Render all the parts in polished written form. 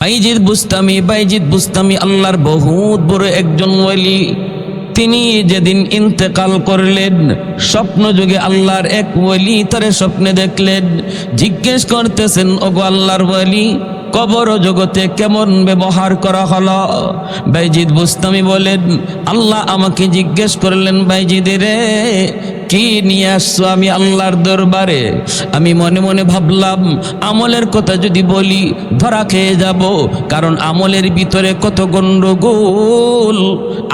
বাইজিদ বুস্তামি আল্লাহর বহুত বড় একজন ওয়ালি। তিনি যেদিন ইন্তেকাল করলেন, স্বপ্ন যুগে আল্লাহর এক ওয়ালি তারে স্বপ্নে দেখলেন, জিজ্ঞেস করতেছেন, ওগো আল্লাহর ওয়ালি, কবর জগতে কেমন ব্যবহার করা হলো? বাইজিদ বুস্তামি বলেন, আল্লাহ আমাকে জিজ্ঞেস করলেন, বাইজিদ রে, কি নিয়ে আসছো আমি আল্লাহর দরবারে? আমি মনে মনে ভাবলাম, আমলের কথা যদি বলি ধরা খেয়ে যাব, কারণ আমলের ভিতরে কত গন্ডগোল।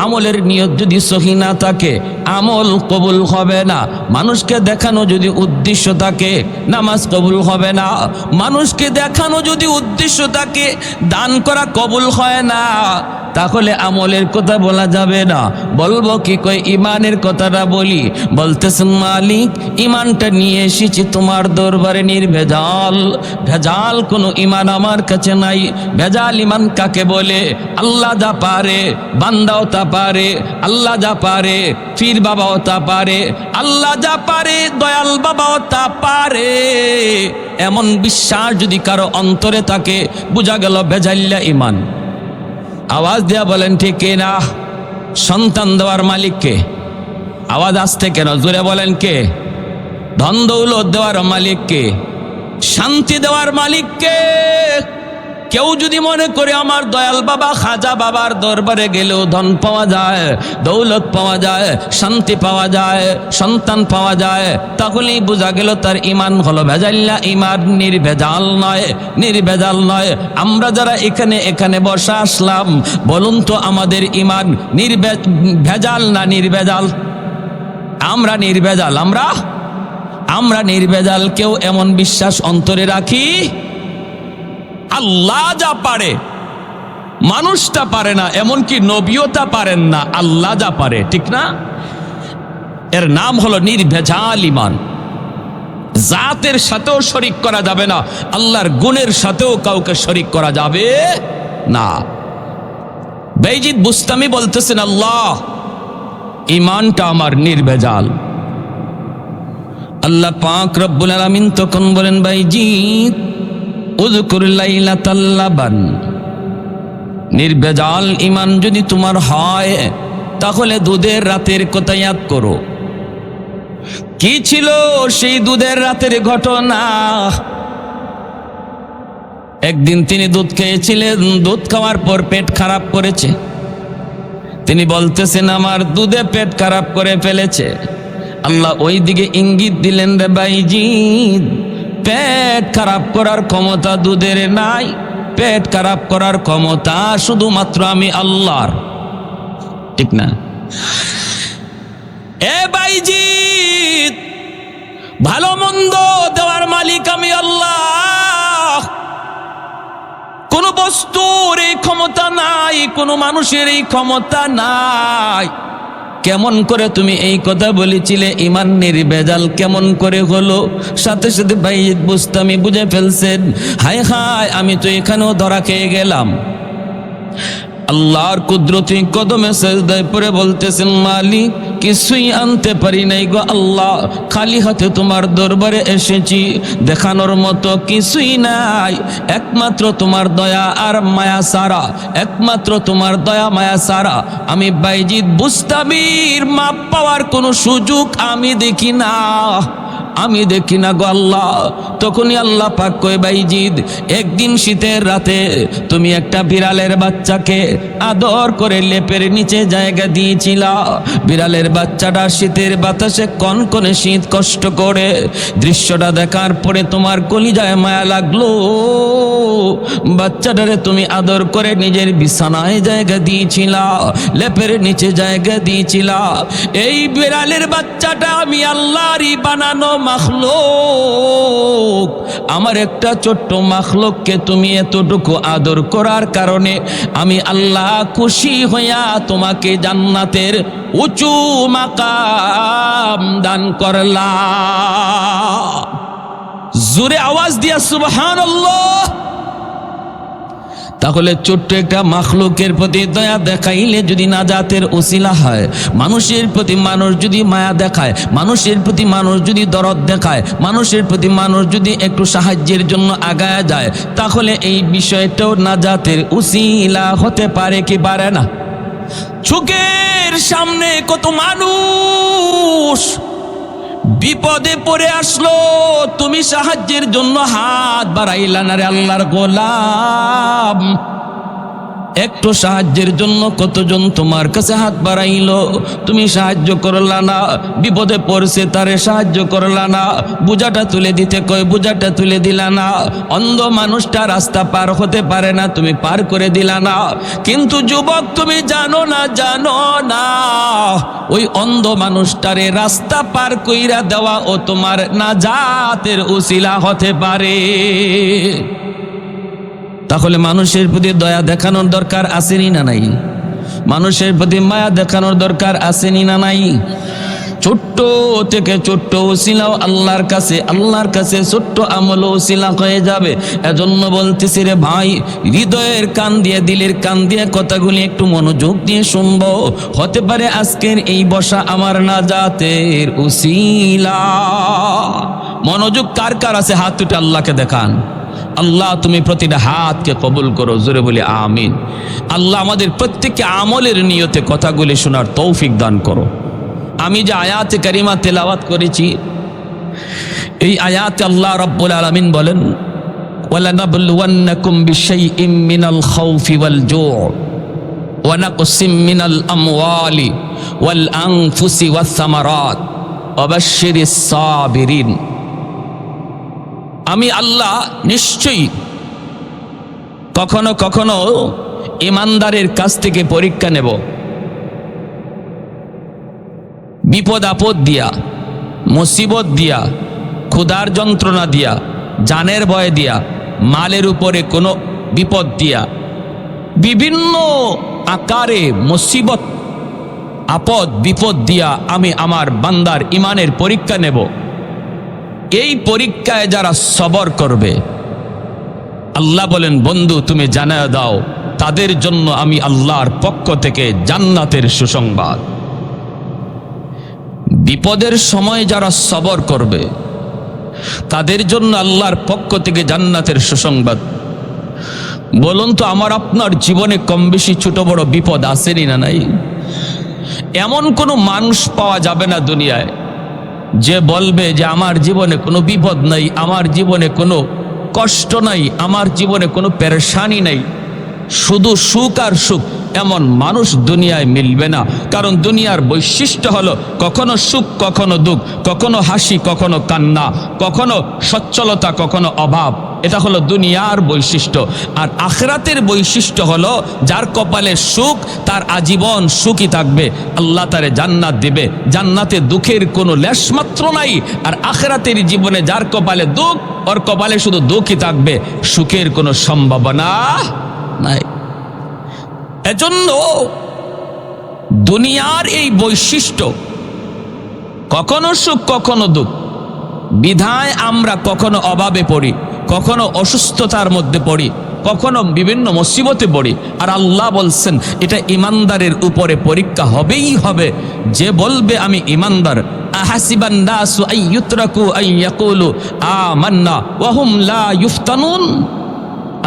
আমলের নিয়ত যদি সহি না থাকে আমল কবুল হবে না। মানুষকে দেখানো যদি উদ্দেশ্য থাকে নামাজ কবুল হবে না। মানুষকে দেখানো যদি উদ্দেশ্য থাকে দান করা কবুল হয় না। তাহলে আমলের কথা বলা যাবে না। বলবো কি? কই ইমানের কথাটা বলি। বলতেছেন, মালিক, ইমানটা নিয়ে এসেছি তোমার দরবারে নির্ভেজাল। ভেজাল কোনো ইমান আমার কাছে নাই। ভেজাল ইমান কাকে বলে? আল্লাহ যা পারে বান্দাও তা পারে, আল্লাহ যা পারে পীর বাবাও তা পারে, আল্লাহ যা পারে দয়াল বাবাও তা পারে। এমন বিশ্বাস যদি কারো অন্তরে থাকে, বোঝা গেল ভেজাল্লা ইমান। আওয়াজ দেয়া বলেন ঠিক না? সন্তান দেওয়ার মালিক কে? আওয়াজ আসতে কেন? জোরে বলেন কে? ধন দৌলত দেওয়ার মালিক কে? শান্তি দেওয়ার মালিক কে? কেউ যদি মনে করে আমার দয়াল বাবা খাজা বাবার দরবারে গেলেও ধন পাওয়া যায়, দৌলত পাওয়া যায়, শান্তি পাওয়া যায়, সন্তান পাওয়া যায়, তাহলেই বোঝা গেল তার ইমান হলো ভেজাল্লা ইমান, নির্ভেজাল নয়, নির্ভেজাল নয়। আমরা যারা এখানে বসে আসলাম, বলুন তো আমাদের ইমান ভেজাল না নির্ভেজাল? আমরা নির্ভেজাল। আমরা নির্ভেজাল। কেউ এমন বিশ্বাস অন্তরে রাখি, আল্লাহ যা পারে মানুষটা পারে না, এমনকি নবীও তা পারেন না, আল্লাহ যা পারে, ঠিক না? এর নাম হলো নির্ভেজাল ইমান। জাতের সাথেও শরিক করা যাবে না, আল্লাহর গুণের সাথেও কাউকে শরিক করা যাবে না। বাইজিদ বুস্তামি বলতেছেন, আল্লাহ ইমানটা আমার নির্ভেজাল। আল্লাহ পাক রব্বুল আলামিন তখন বলেন, বাইজিদ উযকুর লাইলাতাল লাবান, নির্ভেজাল ইমান যদি তোমার হয় তাহলে দুধের রাতের কথা ইয়াদ করো। কি ছিল সেই দুধের রাতের ঘটনা? একদিন তিনি দুধ খেয়েছিলেন, দুধ খাওয়ার পর পেট খারাপ করেছে। তিনি বলতেছেন, আমার দুধে পেট খারাপ করে ফেলেছে। আল্লাহ ওই দিকে ইঙ্গিত দিলেন, রে বাইজিদ, পেট খারাপ করার ক্ষমতা দুধের নাই, পেট খারাপ করার ক্ষমতা শুধুমাত্র আমি আল্লাহর, ঠিক না? এ বাইজিদ, ভালো মন্দ দেওয়ার মালিক আমি আল্লাহ। কোন বস্তুর এই ক্ষমতা নাই, কোন মানুষের এই ক্ষমতা নাই। কেমন করে তুমি এই কথা বলেছিলে? ইমান নির্ভেজাল কেমন করে হলো? সাথে সাথে বাইজিদ বুস্তামি বুঝে ফেলছেন, হায় হায়, আমি তো এখানেও ধরা খেয়ে গেলাম। আল্লাহর কুদরতি কদমে সেজদায় পড়ে বলতেছেন, মালিক, কিছুই আনতে পারি নাই গো আল্লাহ, খালি হাতে তোমার দরবারে এসেছি, দেখানোর মতো কিছুই নাই, একমাত্র তোমার দয়া আর মায়া সারা, একমাত্র তোমার দয়া মায়া সারা আমি বাইজিদ বুস্তামির মাপ পাওয়ার কোনো সুযোগ আমি দেখি না, আমি দেখি না গো আল্লাহ। তখনই আল্লাহ পাক কয়, বাইজিদ, একদিন শীতের রাতে তুমি একটা বিড়ালের বাচ্চাকে আদর করে লেপের নিচে জায়গা দিয়েছিলা। বিড়ালের বাচ্চাটা শীতের বাতাসে কনকনে শীত কষ্ট করে, দৃশ্যটা দেখার পরে তোমার কলিজায় মায়া লাগলো। বাচ্চাটারে তুমি আদর করে নিজের বিছানায় জায়গা দিয়েছিলা, লেপের নিচে জায়গা দিয়েছিলা। এই বিড়ালের বাচ্চাটা আমি আল্লাহরই বানানো মাখলুক। আমার একটা ছোট্ট মাখলুককে তুমি এতটুকু আদর করার কারণে আমি আল্লাহ খুশি হইয়া তোমাকে জান্নাতের উঁচু মাকাম দান করলাম। জোরে আওয়াজ দিয়া সুবহানাল্লাহ। তাহলে ছোট্ট একটা মাখলুকের প্রতি দয়া দেখাইলে যদি নাজাতের উসিলা হয়, মানুষের প্রতি মানুষ যদি মায়া দেখায়, মানুষের প্রতি মানুষ যদি দরদ দেখায়, মানুষের প্রতি মানুষ যদি একটু সাহায্যের জন্য আগায় যায়, তাহলে এই বিষয়টাও নাজাতের উসিলা হতে পারে কি পারে না? চোখের সামনে কত মানুষ বিপদে পড়ে আসলো, তুমি সাহায্যের জন্য হাত বাড়াইলা না রে আল্লাহর গোলাম। একটু সাহায্যের জন্য কতজন তোমার কাছে হাত বাড়াইলো, তুমি সাহায্য করলা না। বিপদে পড়ছে তারে সাহায্য করলা না, বোঝাটা তুলে দিতে কয় বোঝাটা তুলে দিলা না। অন্ধ মানুষটা রাস্তা পার হতে পারে না, তুমি পার করে দিলা না। কিন্তু যুবক তুমি জানো না ওই অন্ধ মানুষটারে রাস্তা পার কইরা দেওয়া ও তোমার নাজাতের উসিলা হতে পারে। তাহলে মানুষের প্রতি দয়া দেখানোর দরকার আসেনি না নাই? মানুষের প্রতি মায়া দেখানোর দরকার আসেনি না নাই? ছোট্ট থেকে ছোট্ট উসিলাও আল্লাহর কাছে ছোট্ট আমল উসিলা হয়ে যাবে। এজন্য বলতেছি রে ভাই, হৃদয়ের কান দিয়ে দিলের কান দিয়ে কথাগুলি একটু মনোযোগ দিয়ে শুনবো। হতে পারে আজকের এই বসা আমার নাজাতের উসিলা। মনোযোগ কার কার আছে হাত তুলে আল্লাহকে দেখান। আল্লাহ তুমি প্রতিটা হাতকে কবুল করো, জোরে বলি আমিন। আল্লাহ আমাদের প্রত্যেককে আমলের নিয়তে কথাগুলি শোনার তৌফিক দান করো। আমি যে আয়াতে কারিমা তেলাওয়াত করেছি, এই আয়াতে আল্লাহ রাব্বুল আলামিন বলেন, ওয়ালানাবলুওয়ান্নাকুম বিশাইইম মিনাল খাউফি ওয়াল জু' ওয়া নাকসিম মিনাল আমওয়ালি ওয়াল আনফুসি ওয়াস সামারাত ওয়া বাশশিরিস সাবিরিন। আমি আল্লাহ নিশ্চয়ই কখনো কখনো ইমানদারের কাছ থেকে পরীক্ষা নেব, বিপদ আপদ দিয়া, মুসিবত দিয়া, ক্ষুধার যন্ত্রণা দিয়া, জানের ভয় দিয়া, মালের উপরে কোনো বিপদ দিয়া, বিভিন্ন আকারে মুসিবত আপদ বিপদ দিয়া আমি আমার বান্দার ইমানের পরীক্ষা নেব। এই পরীক্ষায় যারা সবর করবে, আল্লাহ বলেন বন্ধু তুমি জানায় দাও তাদের জন্য আমি আল্লাহর পক্ষ থেকে জান্নাতের সুসংবাদ। বিপদের সময় যারা সবর করবে তাদের জন্য আল্লাহর পক্ষ থেকে জান্নাতের সুসংবাদ। বলুন তো আমার আপনার জীবনে কম বেশি ছোট বড় বিপদ আসেনি না নাই? এমন কোনো মানুষ পাওয়া যাবে না দুনিয়ায় যে বলবে যে আমার জীবনে কোনো বিপদ নাই, আমার জীবনে কোনো কষ্ট নাই, আমার জীবনে কোনো পেরেশানি নাই, শুধু সুখ আর সুখ। এমন মানুষ দুনিয়ায় মিলবে না। কারণ দুনিয়ার বৈশিষ্ট্য হলো কখনো সুখ কখনো দুঃখ, কখনো হাসি কখনো কান্না, কখনো সচ্ছলতা কখনো অভাব। এটা হলো দুনিয়ার বৈশিষ্ট্য। আর আখিরাতের বৈশিষ্ট্য হলো যার কপালে সুখ তার আজীবন সুখী থাকবে, আল্লাহ তারে জান্নাত দিবে, জান্নাতে দুঃখের কোনো লেশমাত্র নাই। আর আখিরাতের জীবনে যার কপালে দুঃখ, ওর কপালে শুধু দুঃখই থাকবে, সুখের কোনো সম্ভাবনা নাই। এজন্য দুনিয়ার এই বৈশিষ্ট্য কখনো সুখ কখনো দুঃখ, বিধায় আমরা কখনো অভাবে পড়ি, কখনো অসুস্থতার মধ্যে পড়ি, কখনো বিভিন্ন মুসিবতে পড়ি। আর আল্লাহ বলছেন এটা ইমানদারের উপরে পরীক্ষা হবেই হবে। যে বলবে আমি ইমানদার, আহাসিবান নাসু আইয়ুতরাকু আইয়াকুলু আমান্না ওয়া হুম লা ইফতানুন।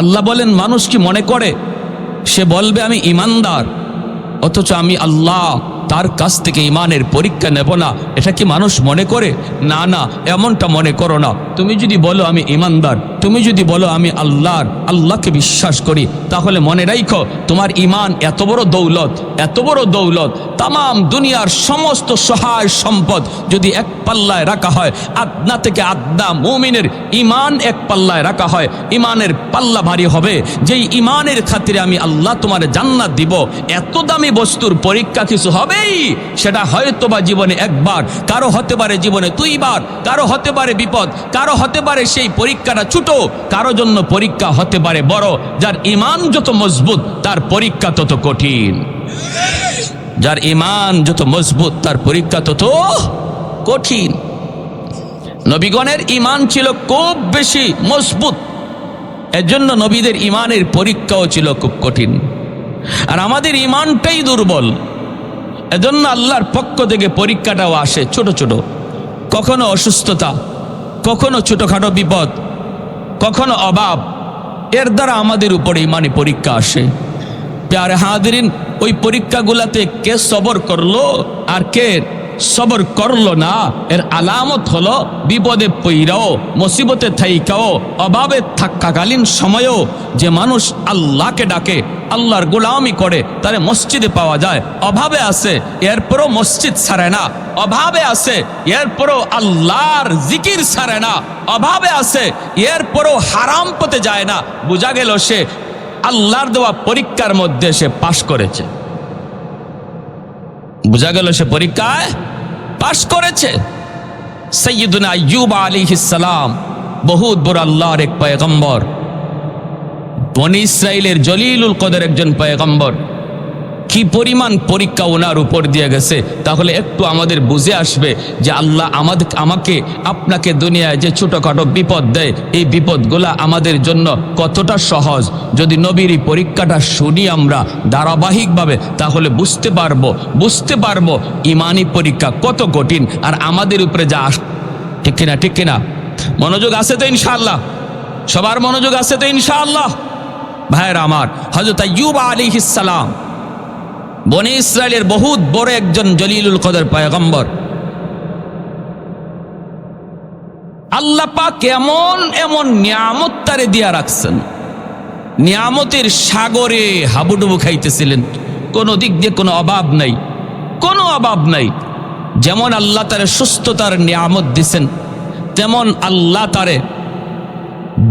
আল্লাহ বলেন মানুষ কি মনে করে সে বলবে আমি ইমানদার, অথচ আমি আল্লাহ তার কাছ থেকে ইমানের পরীক্ষা নেব না? এটা কি মানুষ মনে করে? না না, এমনটা মনে করো না। তুমি যদি বলো আমি ইমানদার, তুমি যদি বলো আমি আল্লাহকে বিশ্বাস করি, তাহলে মনে রাখো তোমার ইমান এত বড় দৌলত, এত বড় দৌলত। তাম দুনিয়ার সমস্ত সহায় সম্পদ যদি এক পাল্লায় রাখা হয়, আদনা থেকে আদনা মুমিনের ইমান এক পাল্লায় রাখা হয়, ইমানের পাল্লা ভারী হবে। যেই ইমানের খাতিরে আমি আল্লাহ তোমার জান্নাত দিব, এত দামি বস্তুর পরীক্ষা কিছু হবেই। সেটা হয়তো বা জীবনে একবার, কারো হতে পারে জীবনে দুইবার, কারো হতে পারে বিপদ, কারো হতে পারে সেই পরীক্ষাটা ছোট, কারো জন্য পরীক্ষা হতে পারে বড়। যার ইমান যত মজবুত তার পরীক্ষা তত কঠিন, যার ইমান যত মজবুত তার পরীক্ষা তত কঠিন। নবীগণের ইমান ছিল খুব বেশি মজবুত, এজন্য নবীদের ইমানের পরীক্ষাও ছিল খুব কঠিন, আর আমাদের ইমানটাই দুর্বল। এজন্য আল্লাহর পক্ষ থেকে পরীক্ষাটাও আসে ছোট ছোট, কখনো অসুস্থতা, কখনো ছোটখাটো বিপদ, কখনো অভাব, এর দ্বারা আমাদের উপরে ইমানি পরীক্ষা আসে। প্যারে হাদিরিন, ওই পরীক্ষাগুলাতে কে সবর করলো আর কে সবর করলো না, এর আলামত হলো বিপদে পইরাও, মুসিবতে থাইকাও, অভাবে থাকাকালীন সময়েও যে মানুষ আল্লাহকে ডাকে, আল্লাহর গোলামি করে, তারে মসজিদে পাওয়া যায়। অভাবে আছে এরপরও মসজিদ ছাড়ে না, অভাবে আছে এরপরও আল্লাহর জিকির ছাড়ে না, অভাবে আছে এরপরও হারাম পথে যায় না। বোঝা গেল সে আল্লাহর দেওয়া পরীক্ষার মধ্যে সে পাশ করেছে, বোঝা গেল সে পরীক্ষায় পাশ করেছে। সাইয়্যিদুনা আইয়ুব আলাইহিস সালাম বহুত বড় আল্লাহর এক পয়গম্বর, বনি ইসরাইলের জলিলুল কদর একজন পয়গম্বর। কি পরিমাণ পরীক্ষা ওনার উপর দিয়ে গেছে, তাহলে একটু আমাদের বুঝে আসবে যে আল্লাহ আমাকে আপনাকে দুনিয়ায় যে ছোটখাটো বিপদ দেয়, এই বিপদগুলা আমাদের জন্য কতটা সহজ। যদি নবীর এই পরীক্ষাটা শুনি আমরা ধারাবাহিকভাবে, তাহলে বুঝতে পারবো ইমানি পরীক্ষা কত কঠিন, আর আমাদের উপরে যা আস। ঠিক কিনা, ঠিক কিনা? মনোযোগ আছে তো ইনশাআল্লাহ? সবার মনোযোগ আছে তো ইনশাআল্লাহ? ভাইরা আমার, হযরত আইয়ুব আলাইহিস সালাম বনি ইসরায়েলের বহুত বড় একজন জলিলুল কদর পয়গম্বর। আল্লাহ পাক এমন নিয়ামত তারে দিয়া রাখছেন, নিয়ামতের সাগরে হাবুডুবু খাইতেছিলেন, কোনো দিক দিয়ে কোনো অভাব নাই। যেমন আল্লাহ তারে সুস্থতার নিয়ামত দিছেন, তেমন আল্লাহ তারে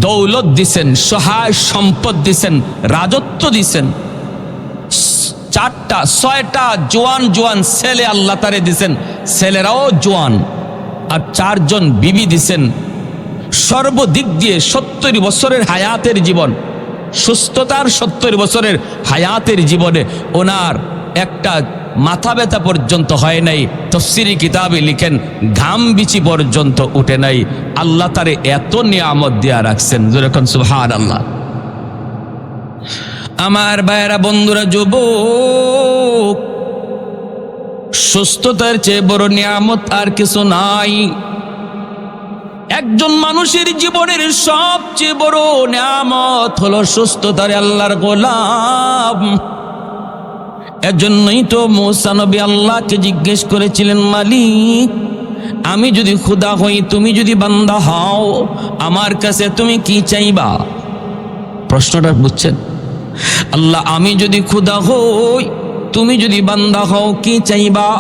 দৌলত দিছেন, সহায় সম্পদ দিছেন, রাজত্ব দিছেন। 4টা-6টা জোয়ান ছেলে আল্লাহ তারে দিছেন, ছেলেরাও জোয়ান, আর 4জন বিবি দিছেন। সর্বদিক দিয়ে 70 বছরের হায়াতের জীবন, সুস্থতার 70 বছরের হায়াতের জীবনে ওনার একটা মাথা ব্যথা পর্যন্ত হয় নাই। তাফসীরি কিতাবে লিখেন ঘাম বিচি পর্যন্ত উঠে নাই। আল্লাহ তারে এত নিয়ামত দিয়া রাখছেন, যেরকম সুবহানাল্লাহ। আমার ভাইরা, বন্ধুরা, যুবক, সুস্থতার চেয়ে বড় নিয়ামত আর কিছু নাই। একজন মানুষের জীবনের সবচেয়ে বড় নিয়ামত হলো সুস্থতার আল্লাহর গোলাম। এজন্যই তো মূসা নবী আল্লাহকে জিজ্ঞেস করেছিলেন, মালিক, আমি যদি খোদা হই, তুমি যদি বান্দা হও, আমার কাছে তুমি কি চাইবা? প্রশ্নটা বুঝছেন? আল্লাহ, আমি যদি খোদা হই, তুমি যদি বান্দা হও, কি চাইবা?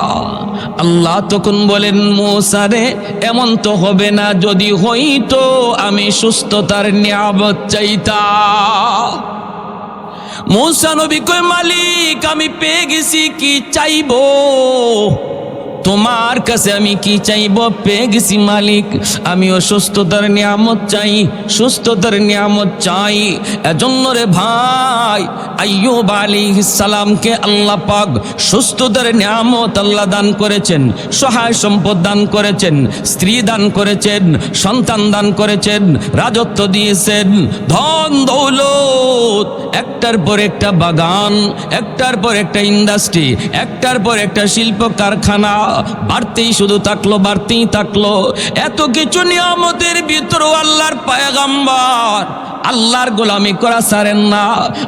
আল্লাহ তখন বলেন, মূসা রে, এমন তো হবে না, যদি হইতো আমি সুস্থতার নিয়ামত চাইতাম। মূসা নবী কয়, মালিক, আমি পেয়ে গেছি, কি চাইবো? তোমার কাছে আমি কি চাইব? পেয়ে গেছি মালিক, আমিও সুস্থতার নিয়ামত চাই। এজন্য রে ভাই, আইয়ুব আলাইহিস সালামকে আল্লাহ পাক সুস্থতার নিয়ামত আল্লাহ দান করেছেন, সহায় সম্পদ দান করেছেন, স্ত্রী দান করেছেন, সন্তান দান করেছেন, রাজত্ব দিয়েছেন, ধন দৌলত, একটার পর একটা বাগান, একটার পর একটা ইন্ডাস্ট্রি, একটার পর একটা শিল্প কারখানা, বাড়তেই শুধু বাড়তেই থাকলো। এত কিছু নিয়ামতের ভিতরেও আল্লাহর পয়গম্বর আল্লাহর গোলামি করা ছাড়েন না,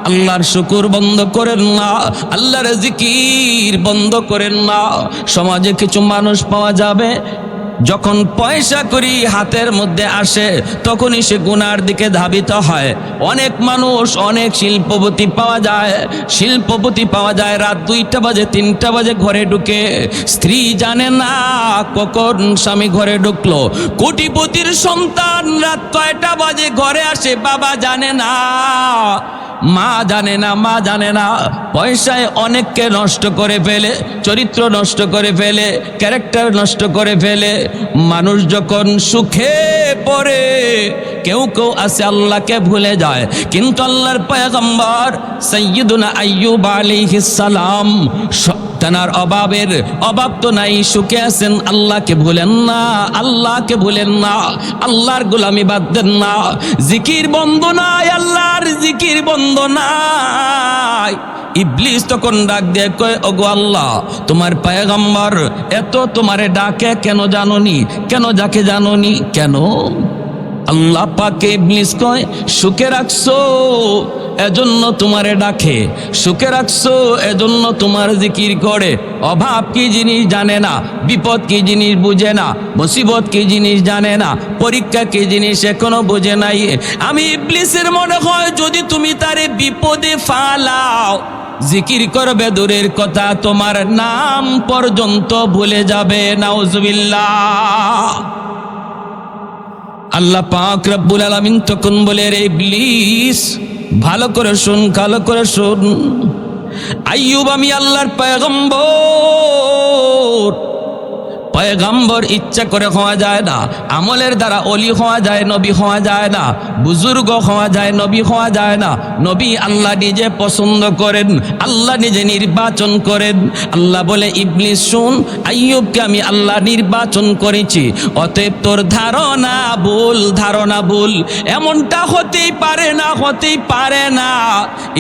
আল্লাহর শুকর বন্ধ করেন না, আল্লাহর জিকির বন্ধ করেন না। সমাজে কিছু মানুষ পাওয়া যাবে, যখন পয়সা করি হাতের মধ্যে আসে, তখনই সে গুনার দিকে ধাবিত হয়। অনেক মানুষ, অনেক শিল্পপতি পাওয়া যায়, রাত 2টা বাজে 3টা বাজে ঘরে ঢুকে, স্ত্রী জানে না কখন স্বামী ঘরে ঢুকলো। কোটিপতির সন্তান রাত 6টা বাজে ঘরে আসে, বাবা জানে না, মা জানে না। পয়সায় অনেককে নষ্ট করে ফেলে, চরিত্র নষ্ট করে ফেলে, ক্যারেক্টার নষ্ট করে ফেলে। মানুষ যখন সুখে পড়ে, কেউ আছে আল্লাহকে ভুলে যায়। কিন্তু আল্লাহর পয়গম্বর সাইয়্যিদুনা আইয়ুব আলাইহিস সালাম তেনার অভাব তো নাই, সুখে আছেন, আল্লাহকে ভুলেন না, আল্লাহকে ভুলেন না, আল্লাহর গোলামি বাদ দেন না। জিকির বন্ধ নাই, আল্লাহর জিকির বন্ধ নাই। ইবলিস তখন ডাক দিয়ে কয়, ওগো আল্লাহ, তোমার পয়গম্বর এত তোমারে ডাকে কেন জানোনি? কেন যাকে জানোনি কেন? আল্লাহ পাকে ইবলিস কয়, সুখে রাখছো এজন্য তোমারে ডাকে, সুখে রাখছো এজন্য তোমার জিকির করে। অভাব কি জিনিস জানে না, বিপদ কি জিনিস বুঝে না, মুসিবত কি জিনিস জানে না, পরীক্ষা কি জিনিস এখনো বুঝে নাই। আমি ইবলিসের মনে হয় যদি তুমি তারে বিপদে ফালাও, জিকির করবে দূরের কথা, তোমার নাম পর্যন্ত ভুলে যাবে। নাউজুবিল্লাহ। আল্লাহ পাক রব্বুল আলামিন তখন বলে, রে ইবলিস ভালো করে শুন, ভালো করে শুন। আইয়ুব আমি আল্লাহর পয়গম্বর ইচ্ছা করে হওয়া যায় না, আমলের দ্বারা অলি হওয়া যায়, নবী হওয়া যায় না, বুজুর্গ হওয়া যায়, নবী হওয়া যায় না। নবী আল্লাহ নিজে পছন্দ করেন, আল্লাহ নিজে নির্বাচন করেন। আল্লাহ বলে, ইবলিস শুন, আইয়ুবকে আমি আল্লাহ নির্বাচন করেছি, অতএব তোর ধারণা ভুল, ধারণা ভুল, এমনটা হতেই পারে না, হতেই পারে না।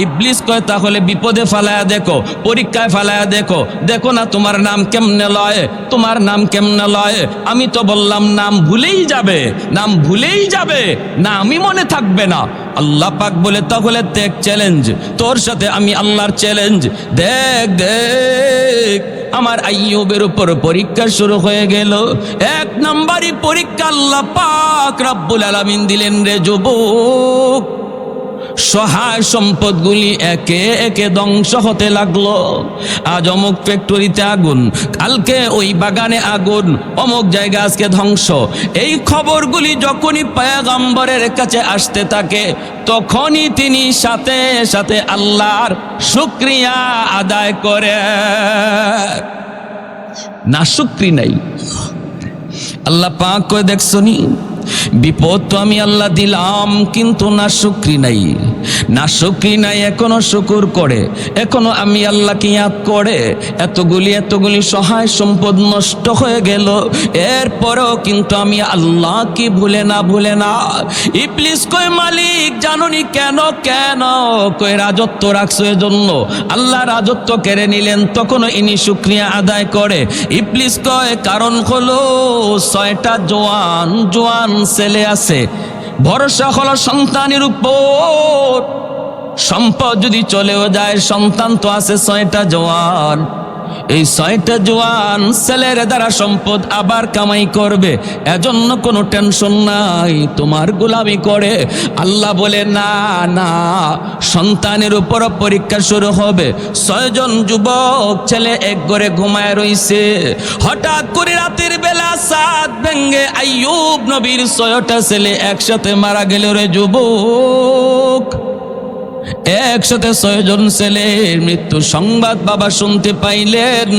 ইবলিস কয়, তাহলে বিপদে ফালায়া দেখো, পরীক্ষায় ফালায়া দেখো, দেখো না তোমার নাম কেমনে লয়, তোমার নাম কেমনে লয়। আমি তো বললাম নাম ভুলেই যাবে, নাম ভুলেই যাবে, নামই মনে থাকবে না। আল্লাহ পাক বলে, তাহলে দেখ চ্যালেঞ্জ, তোর সাথে আমি আল্লাহর চ্যালেঞ্জ, দেখ দেখ। আমার আইয়ুবের উপর পরীক্ষা শুরু হয়ে গেল। এক নম্বরই পরীক্ষা আল্লাহ পাক রব্বুল আলামিন দিলেন, রে যুবক, সহায় সম্পদগুলি একে একে ধ্বংস হতে লাগলো। আজ অমুক ফ্যাক্টরিতে আগুন, কালকে ওই বাগানে আগুন, অমুক জায়গা আজকে ধ্বংস। এই খবরগুলি যখনই পয়গম্বরের কাছে আসতে থাকে, তখনই তিনি সাথে সাথে আল্লাহর শুকরিয়া আদায় করে। না শুকরি নাই। আল্লাহ পাক কয়, দেখছনি বিপদ তো আমি আল্লাহ দিলাম, কিন্তু না শুকরি নাই, না শুকরি নাই, এখনো শুকুর করে, এখনো আমি আল্লাহকে ইয়াদ করে। এতগুলি সহায় সম্পদ নষ্ট হয়ে গেল, এরপরেও কিন্তু আমি আল্লাহ কি ভুলে না। ইবলিস কয়, মালিক জানুনি কেন, কেন? কয়, রাজত্ব রাখছো এজন্য, আল্লাহ রাজত্ব কেড়ে নিলেন, তখনও ইনি শুকরিয়া আদায় করে। ইবলিস কয়, কারণ হলো 6টা জোয়ান ছেলে আছে, ভরসা হলো সন্তানের উপর। সম্পদ যদি চলেও যায়, সন্তান তো আছে 6টা জওয়ান। এই 6টা জওয়ান ছেলের দ্বারা সম্পদ আবার কামাই করবে, এজন্য কোনো টেনশন নাই, তোমার গোলামি করে। আল্লাহ বলে, না না, সন্তানের উপর পরীক্ষা শুরু হবে। 6 জন যুবক ছেলে এক ঘরে ঘুমায় রইছে। হঠাৎ করে রাতের বেলা চাঁদ ভেঙ্গে আইয়ুব নবীর 6টা ছেলে একসাথে মারা গেল। রে যুবক, একসাথে 6 জন ছেলের মৃত্যু সংবাদ বাবা শুনতে পাইলেন।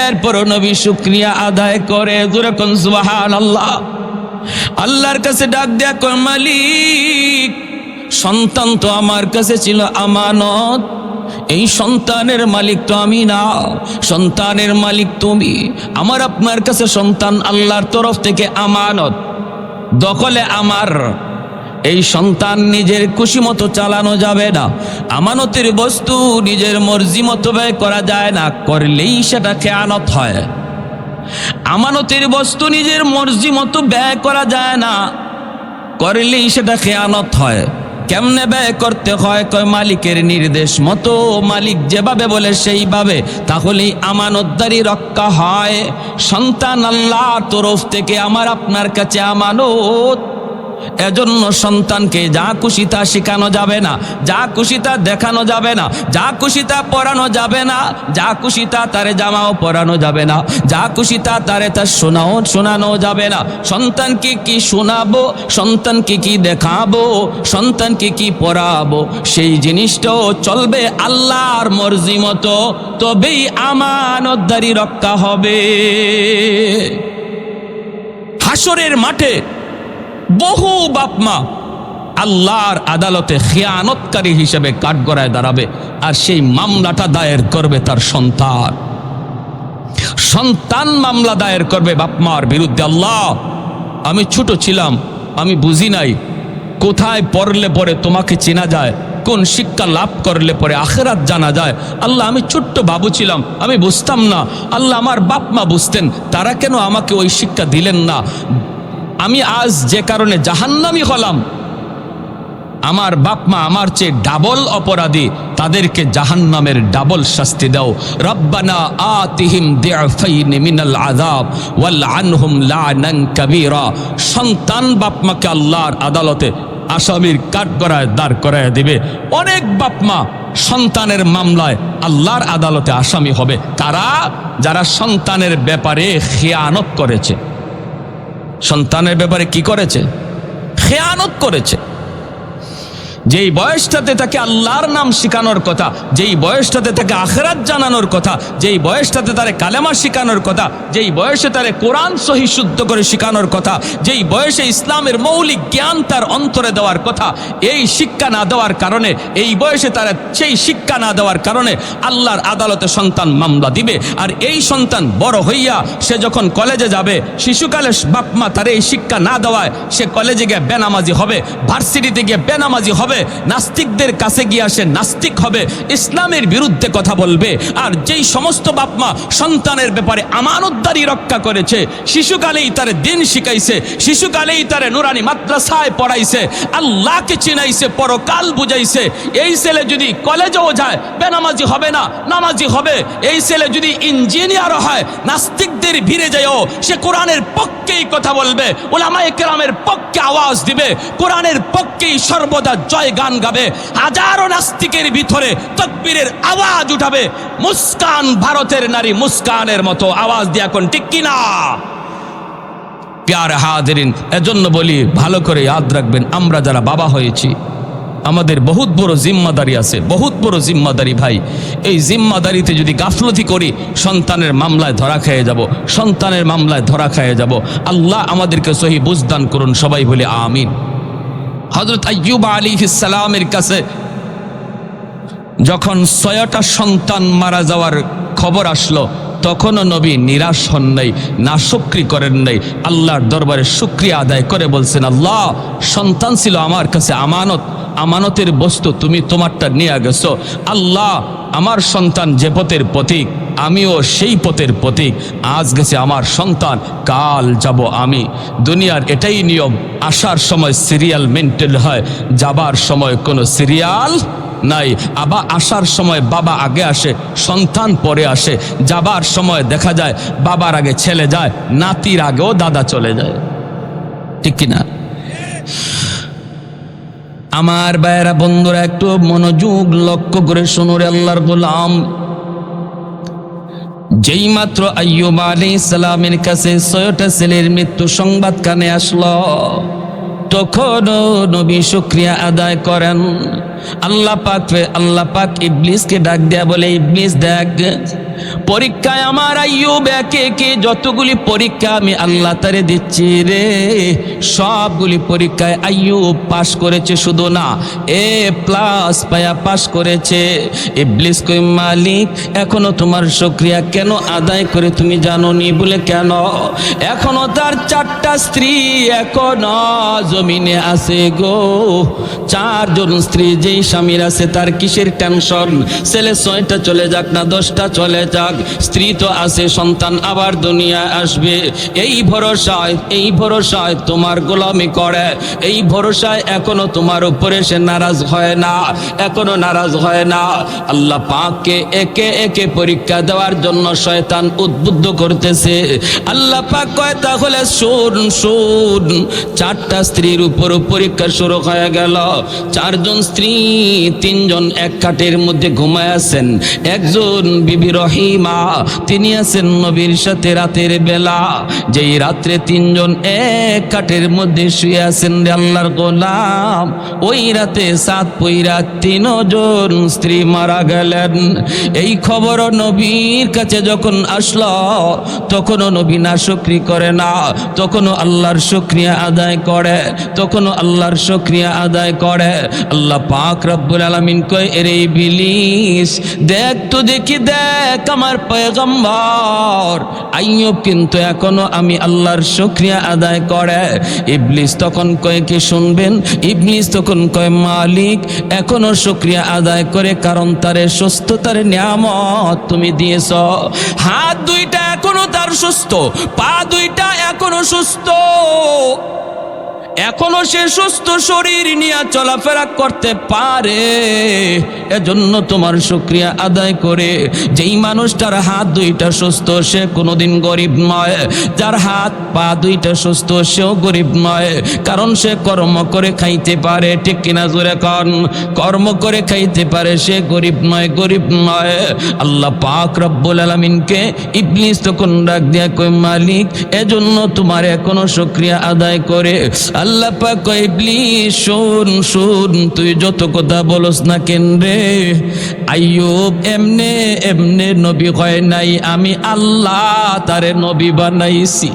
এরপর নবী শুকরিয়া আদায় করে, জোরে কোন সুবহানাল্লাহ। আল্লাহর কাছে ডাক দেয়া কয়, মালিক সন্তান তো আমার কাছে ছিল আমানত, এই সন্তানের মালিক তো আমি না, সন্তানের মালিক তুমি। আমার আপনার কাছে সন্তান আল্লাহর তরফ থেকে আমানত, দখলে আমার। এই সন্তান নিজের খুশি মতো চালানো যাবে না, আমানতের বস্তু নিজের মর্জি মতো ব্যয় করা যায় না, করলেই সেটা খেয়ানত হয়। আমানতের বস্তু নিজের মর্জি মতো ব্যয় করা যায় না, করলেই সেটা খেয়ানত হয়। কেমনে ব্যয় করতে হয়? কয়, মালিকের নির্দেশ মতো, মালিক যেভাবে বলে সেইভাবে, তাহলেই আমানতদারি রক্ষা হয়। সন্তান আল্লাহর তরফ থেকে আমার আপনার কাছে আমানত। এজন্য সন্তানকে যা খুশি তা শেখানো যাবে না, যা খুশি তা দেখানো যাবে না, যা খুশি তা পরানো যাবে না, যা খুশি তা তারে জামাও পরানো যাবে না, যা খুশি তা তারে তার শোনানো যাবে না। সন্তানকে কি শোনাবো, সন্তানকে কি দেখাবো, সন্তানকে কি পড়াবো, সেই জিনিসটাও চলবে আল্লাহর মর্জি মতো, তবেই আমানতদারি রক্ষা হবে। হাসরের মাঠে বহু বাপ মা আল্লাহর আদালতে খিয়ানতকারী হিসেবে কাঠগড়ায় দাঁড়াবে, আর সেই মামলাটা দায়ের করবে তার সন্তান। সন্তান মামলা দায়ের করবে বাপ মার বিরুদ্ধে। আল্লাহ, আমি ছোট ছিলাম, আমি বুঝি নাই কোথায় পড়লে পরে তোমাকে চেনা যায়, কোন শিক্ষা লাভ করলে পরে আখিরাত জানা যায়। আল্লাহ, আমি ছোট্ট বাবু ছিলাম, আমি বুঝতাম না। আল্লাহ, আমার বাপ মা বুঝতেন, তারা কেন আমাকে ওই শিক্ষা দিলেন না? আমি আজ যে কারণে জাহান্নামী হলাম, আমার বাপ মা আমার চেয়ে ডাবল অপরাধী, তাদেরকে জাহান্নামের ডাবল শাস্তি দাও। রব্বানা আতিহিম দিআফাইন মিনাল আযাব ওয়াল আনহুম লা'নান কাবীরা। সন্তান বাপ মাকে আল্লাহর আদালতে আসামির কাঠগড়ায় দাঁড় করায় দিবে। অনেক বাপ মা সন্তানের মামলায় আল্লাহর আদালতে আসামি হবে। কারা? যারা সন্তানের ব্যাপারে খেয়ানত করেছে। সন্তানের ব্যাপারে কি করেছে? খেয়ানত করেছে। যেই বয়সটাতে তাকে আল্লাহর নাম শিখানোর কথা, যেই বয়সটাতে তাকে আখিরাত জানানোর কথা, যেই বয়সটাতে তারে কালেমা শিখানোর কথা, যেই বয়সে তারে কোরআন সহি শুদ্ধ করে শিখানোর কথা, যেই বয়সে ইসলামের মৌলিক জ্ঞান তার অন্তরে দেওয়ার কথা, এই শিক্ষা না দেওয়ার কারণে, এই বয়সে তারা সেই শিক্ষা না দেওয়ার কারণে আল্লাহর আদালতে সন্তান মামলা দিবে। আর এই সন্তান বড় হইয়া সে যখন কলেজে যাবে, শিশুকালে বাপ মা তার এই শিক্ষা না দেওয়ায় সে কলেজে গিয়ে বেনামাজি হবে, ভার্সিটিতে গিয়ে বেনামাজি হবে, নাস্তিকদের কাছে গিয়ে সে নাস্তিক হবে, ইসলামের বিরুদ্ধে কথা বলবে। আর যেই সমস্ত বাপ মা সন্তানের ব্যাপারে আমানতদারি রক্ষা করেছে, শিশুকালেই তারে দিন শিখাইছে, শিশুকালেই তারে নুরানি মাদ্রাসায় পড়াইছে, আল্লাহকে চিনাইছে, পরকাল বুঝাইছে, এই ছেলে যদি কলেজেও যায় বেনামাজি হবে না, নামাজি হবে। এই ছেলে যদি ইঞ্জিনিয়ার হয়, নাস্তিকদের ভিড়ে যায়ও সে কোরআনের পক্ষেই কথা বলবে, উলামায়ে কেরামের পক্ষে আওয়াজ দিবে, কোরআনের পক্ষেই সর্বদা জয় গান গাবে। হাজারো নাস্তিকের ভিতরে তাকবীরের আওয়াজ উঠাবে। মুস্কান, ভারতের নারী মুস্কানের মতো আওয়াজ দিয়ে, এখন ঠিক কিনা? প্যারে হাজিরিন, এজন্য বলি ভালো করে ইয়াদ রাখবেন, আমরা যারা বাবা হয়েছি আমাদের বহুত বড় জিম্মাদারি আছে, বহুত বড় জিম্মাদারি ভাই। এই জিম্মাদারিতে যদি গাফলতি করি সন্তানের মামলায় ধরা খেয়ে যাব, সন্তানের মামলায় ধরা খেয়ে যাব। আল্লাহ আমাদেরকে সহি বুঝদান করুন, সবাই বলে আমিন। হযরত আইয়ুব আলাইহিস সালামের কাছে যখন ৬টা সন্তান মারা যাওয়ার খবর আসলো, তখনও নবী নিরাশ হন নাই, নাশুকরি করেন নাই, আল্লাহর দরবারে শুকরিয়া আদায় করে বলছেন, আল্লাহ, সন্তান ছিল আমার কাছে আমানত, আমানতের বস্তু তুমি তোমারটা নিয়ে গেছো। আল্লাহ, আমার সন্তান যে পথের প্রতীক, আমিও সেই পথের প্রতীক। আজ গেছে আমার সন্তান, কাল যাব আমি। দুনিয়ার এটাই নিয়ম, আসার সময় সিরিয়াল মেনটেন হয়, যাবার সময় কোনো সিরিয়াল নাই। আবার আসার সময় বাবা আগে আসে, সন্তান পরে আসে। যাবার সময় দেখা যায় বাবার আগে ছেলে যায়, নাতির আগেও দাদা চলে যায়, ঠিক কিনা? আমার ভাইয়েরা, বন্ধুরা, একটু মনোযোগ লক্ষ্য করে শুনো রে আল্লাহর গোলাম। যেই মাত্র আইয়ুব আলাইহিস সালামের কাছে ৬টা ছেলের মৃত্যু সংবাদ কানে আসলো, তখনও নবী শুকরিয়া আদায় করেন। আল্লাহ পাক ইবলিসকে ডাক দেয়া বলে, ইবলিস দেখ, পরীক্ষায় আমার আইয়ুব একে একে যতগুলি পরীক্ষা আমি আল্লাহ তারে দিচ্ছি রে, সবগুলি পরীক্ষায় আইয়ুব পাশ করেছে, শুধু না A+ পায়া পাশ করেছে। ইবলিস কই, মালিক, এখনো তোমার শুকরিয়া কেন আদায় করে তুমি জানো নি? বলে কেন? এখনো তার 4টা স্ত্রী এখনো জমিনে আছে গো। 4 জন স্ত্রী যেই স্বামীর আছে তার কিসের টেনশন? ছেলে 6টা চলে যাক না 10টা চলে যাক, স্ত্রী তো আছে, সন্তান আবার দুনিয়া আসবে। এই ভরসায় তোমার গোলামি করে, এই ভরসায় এখনো তোমার উপরে সে নারাজ হয় না, এখনো নারাজ হয় না। আল্লাহ পাককে একে একে পরীক্ষা দেওয়ার জন্য শয়তান উদ্বুদ্ধ করতেছে। আল্লাহ পাক কয়, তাহলে শুন, 4টা স্ত্রীর উপর পরীক্ষা শুরু হয়ে গেল। 4 জন স্ত্রী, 3 জন এক খাটের মধ্যে ঘুমায় আছেন। একজন বিবি রহিম রহিমা। তিনি আছেন নবীর সাথে রাতের বেলা, যেই রাত্রে তিনজন এক খাটের মধ্যে শুয়ে আছেন রে আল্লাহর গোলাম। ওই রাতে সাত পইরা তিনজন স্ত্রী মারা গেলেন। এই খবর নবীর কাছে যখন আসলো, তখনও নবী নাশুকরি করে না, তখনও আল্লাহর শুকরিয়া আদায় করে, তখনও আল্লাহর শুকরিয়া আদায় করে। আল্লাহ পাক রব্বুল আলামিন কয়, এরে ইবলিস দেখ তো, দেখি দেখ আমার পয়গম্বর আইয়ুব কিন্তু এখনো আমি আল্লাহর শুকরিয়া আদায় করে। ইবলিস তখন কয়, কি শুনবেন? ইবলিস তখন কয়, মালিক এখনো শুকরিয়া আদায় করে, কারণ তারে সুস্থতার নিয়ামত তুমি দিয়েছ। হাত দুইটা এখনো তার সুস্থ, পা দুইটা এখনো সুস্থ, এখনো সে সুস্থ শরীর নিয়ে চলাফেরা করতে পারে। এজন্য তোমার শুকরিয়া আদায় করে। যেই মানুষটার হাত দুইটা সুস্থ সে কোনোদিন গরিব নয়, যার হাত পা দুইটা সুস্থ সেও গরিব নয়, কারণ সে কর্ম করে খাইতে পারে। ঠিক কিনা জোরে কন? কর্ম করে খাইতে পারে, সে গরিব নয়, গরিব নয়। আল্লাহ পাক রব্বুল আলামিনকে ইবলিস তখন ডাক দিয়া কয়, মালিক এজন্য তোমার এখনো শুকরিয়া আদায় করে। আল্লাহ পাক কয়, ইবলিস শুন শুন, তুই যত কথা বলস না কেন রে, আইয়ুব এমনে এমনে নবী হয় নাই, আমি আল্লাহ তারে নবী বানাইছি।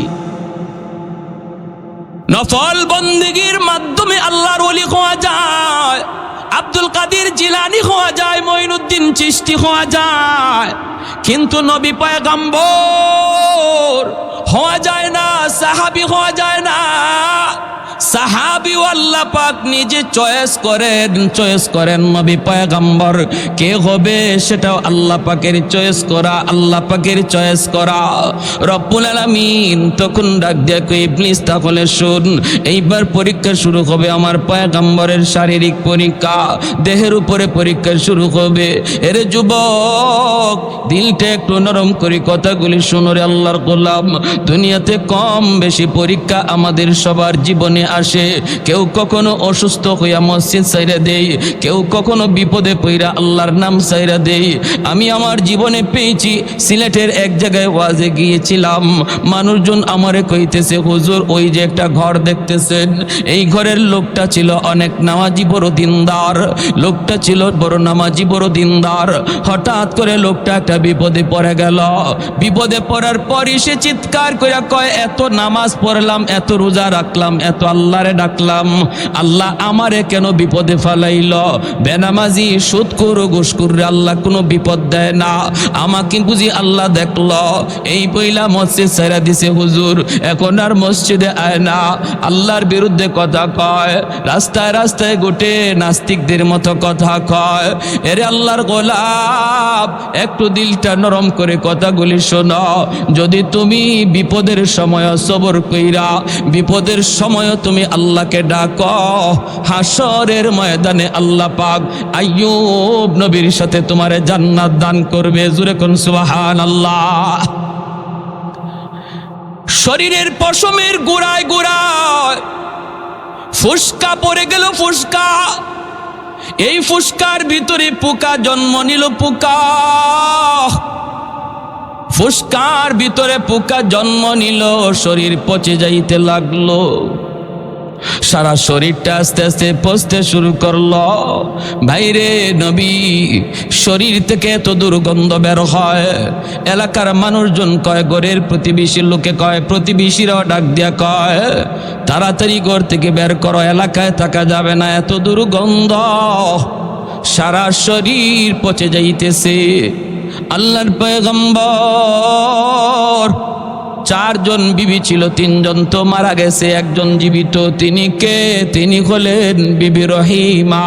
নফল বন্দেগীর মাধ্যমে আল্লাহর ওলি হওয়া যায়, আব্দুল কাদের জিলানী হওয়া যায়, মঈনুদ্দিন চিশতি হওয়া যায়, কিন্তু নবী পয়গম্বর হওয়া যায় না, সাহাবী হওয়া যায় না। সাহাবী আল্লাহ পাক নিজে চয়েস করেন নবী পয়গম্বর কে হবে, সেটাও আল্লাহ পাকের চয়েস করা, আল্লাহ পাকের চয়েস করা। রব্বুল আলামিন তখন ডাক দিয়ে কই, ইবলিস তাহলে শুন, এইবার পরীক্ষা শুরু হবে আমার পয়গম্বরের শারীরিক পরীক্ষা, দেহের উপরে পরীক্ষা শুরু হবে। এরে যুবক, দিলটা একটু নরম করে কথাগুলি শুনো রে আল্লাহর গোলাম। দুনিয়াতে কম বেশি পরীক্ষা আমাদের সবার জীবনে আসে। কেউ কখনো অসুস্থ হইয়া মসজিদ সাইরা দেই, কেউ কখনো বিপদে পইরা আল্লাহর নাম সাইরা দেই। আমি আমার জীবনে পেয়েছি, সিলেটের এক জায়গায় ওয়াজে গিয়েছিলাম, মানুষজন আমারে কইতেছে, হুজুর ওই যে একটা ঘর দেখতেছেন, এই ঘরের লোকটা ছিল অনেক নামাজি বড় দিনদার, লোকটা ছিল বড় নামাজি বড় দিনদার। হঠাৎ করে লোকটা একটা বিপদে পড়ে গেল। বিপদে পড়ার পরই সে চিৎকার করে কয়, এত নামাজ পড়লাম, এত রোজা রাখলাম, এত আল্লাহরে ডাকলাম, আল্লাহ আমারে কেন বিপদে ফেলাইল? বেনামাজি সুদখোর ঘুষখোর আল্লাহ কোনো বিপদ দেয় না, আমাকে বুঝি আল্লাহ দেখল, এই বইলা মসজিদ ছেড়ে দিছে। হুজুর এখন আর মসজিদে আয় না, আল্লাহর বিরুদ্ধে কথা কয়, রাস্তায় রাস্তায় গোটে নাস্তিকদের মতো কথা কয়। এরে আল্লাহর গোলাপ, একটু দিলটা নরম করে কথাগুলি শোনো। যদি তুমি বিপদের সময় সবর কইরা, বিপদের সময় তুমি আল্লাহকে ডাকো, হাসরের ময়দানে আল্লাহ পাক আইয়ুব নবীর সাথে তোমারে জান্নাত দান করবে। জোরে কোন সুবহানাল্লাহ। শরীরের পশমের গোড়ায় গোড়ায় ফুসকা পড়ে গেল, ফুসকা, এই ফুসকার ভিতরে পোকা জন্ম নিল, পোকা, ফুসকার ভিতরে পোকা জন্ম নিল, শরীর পচে যাইতে লাগলো, সারা শরীরটা আস্তে আস্তে পচতে শুরু করলো। ভাইরে নবী, শরীর থেকে এত দুর্গন্ধ বের হয়, এলাকার মানুষজন কয়, ঘরের প্রতিবেশী লোকে কয়, প্রতিবেশীরাও ডাক দিয়া কয়, তাড়াতাড়ি ঘর থেকে বের করো, এলাকায় থাকা যাবে না, এত দুর্গন্ধ, সারা শরীর পচে যাইতেছে। আল্লাহর পয়গম্বর, 4 জন বিবি ছিল, 3 জন তো মারা গেছে, একজন জীবিত। তিনি কে? তিনি হলেন বিবি রহিমা।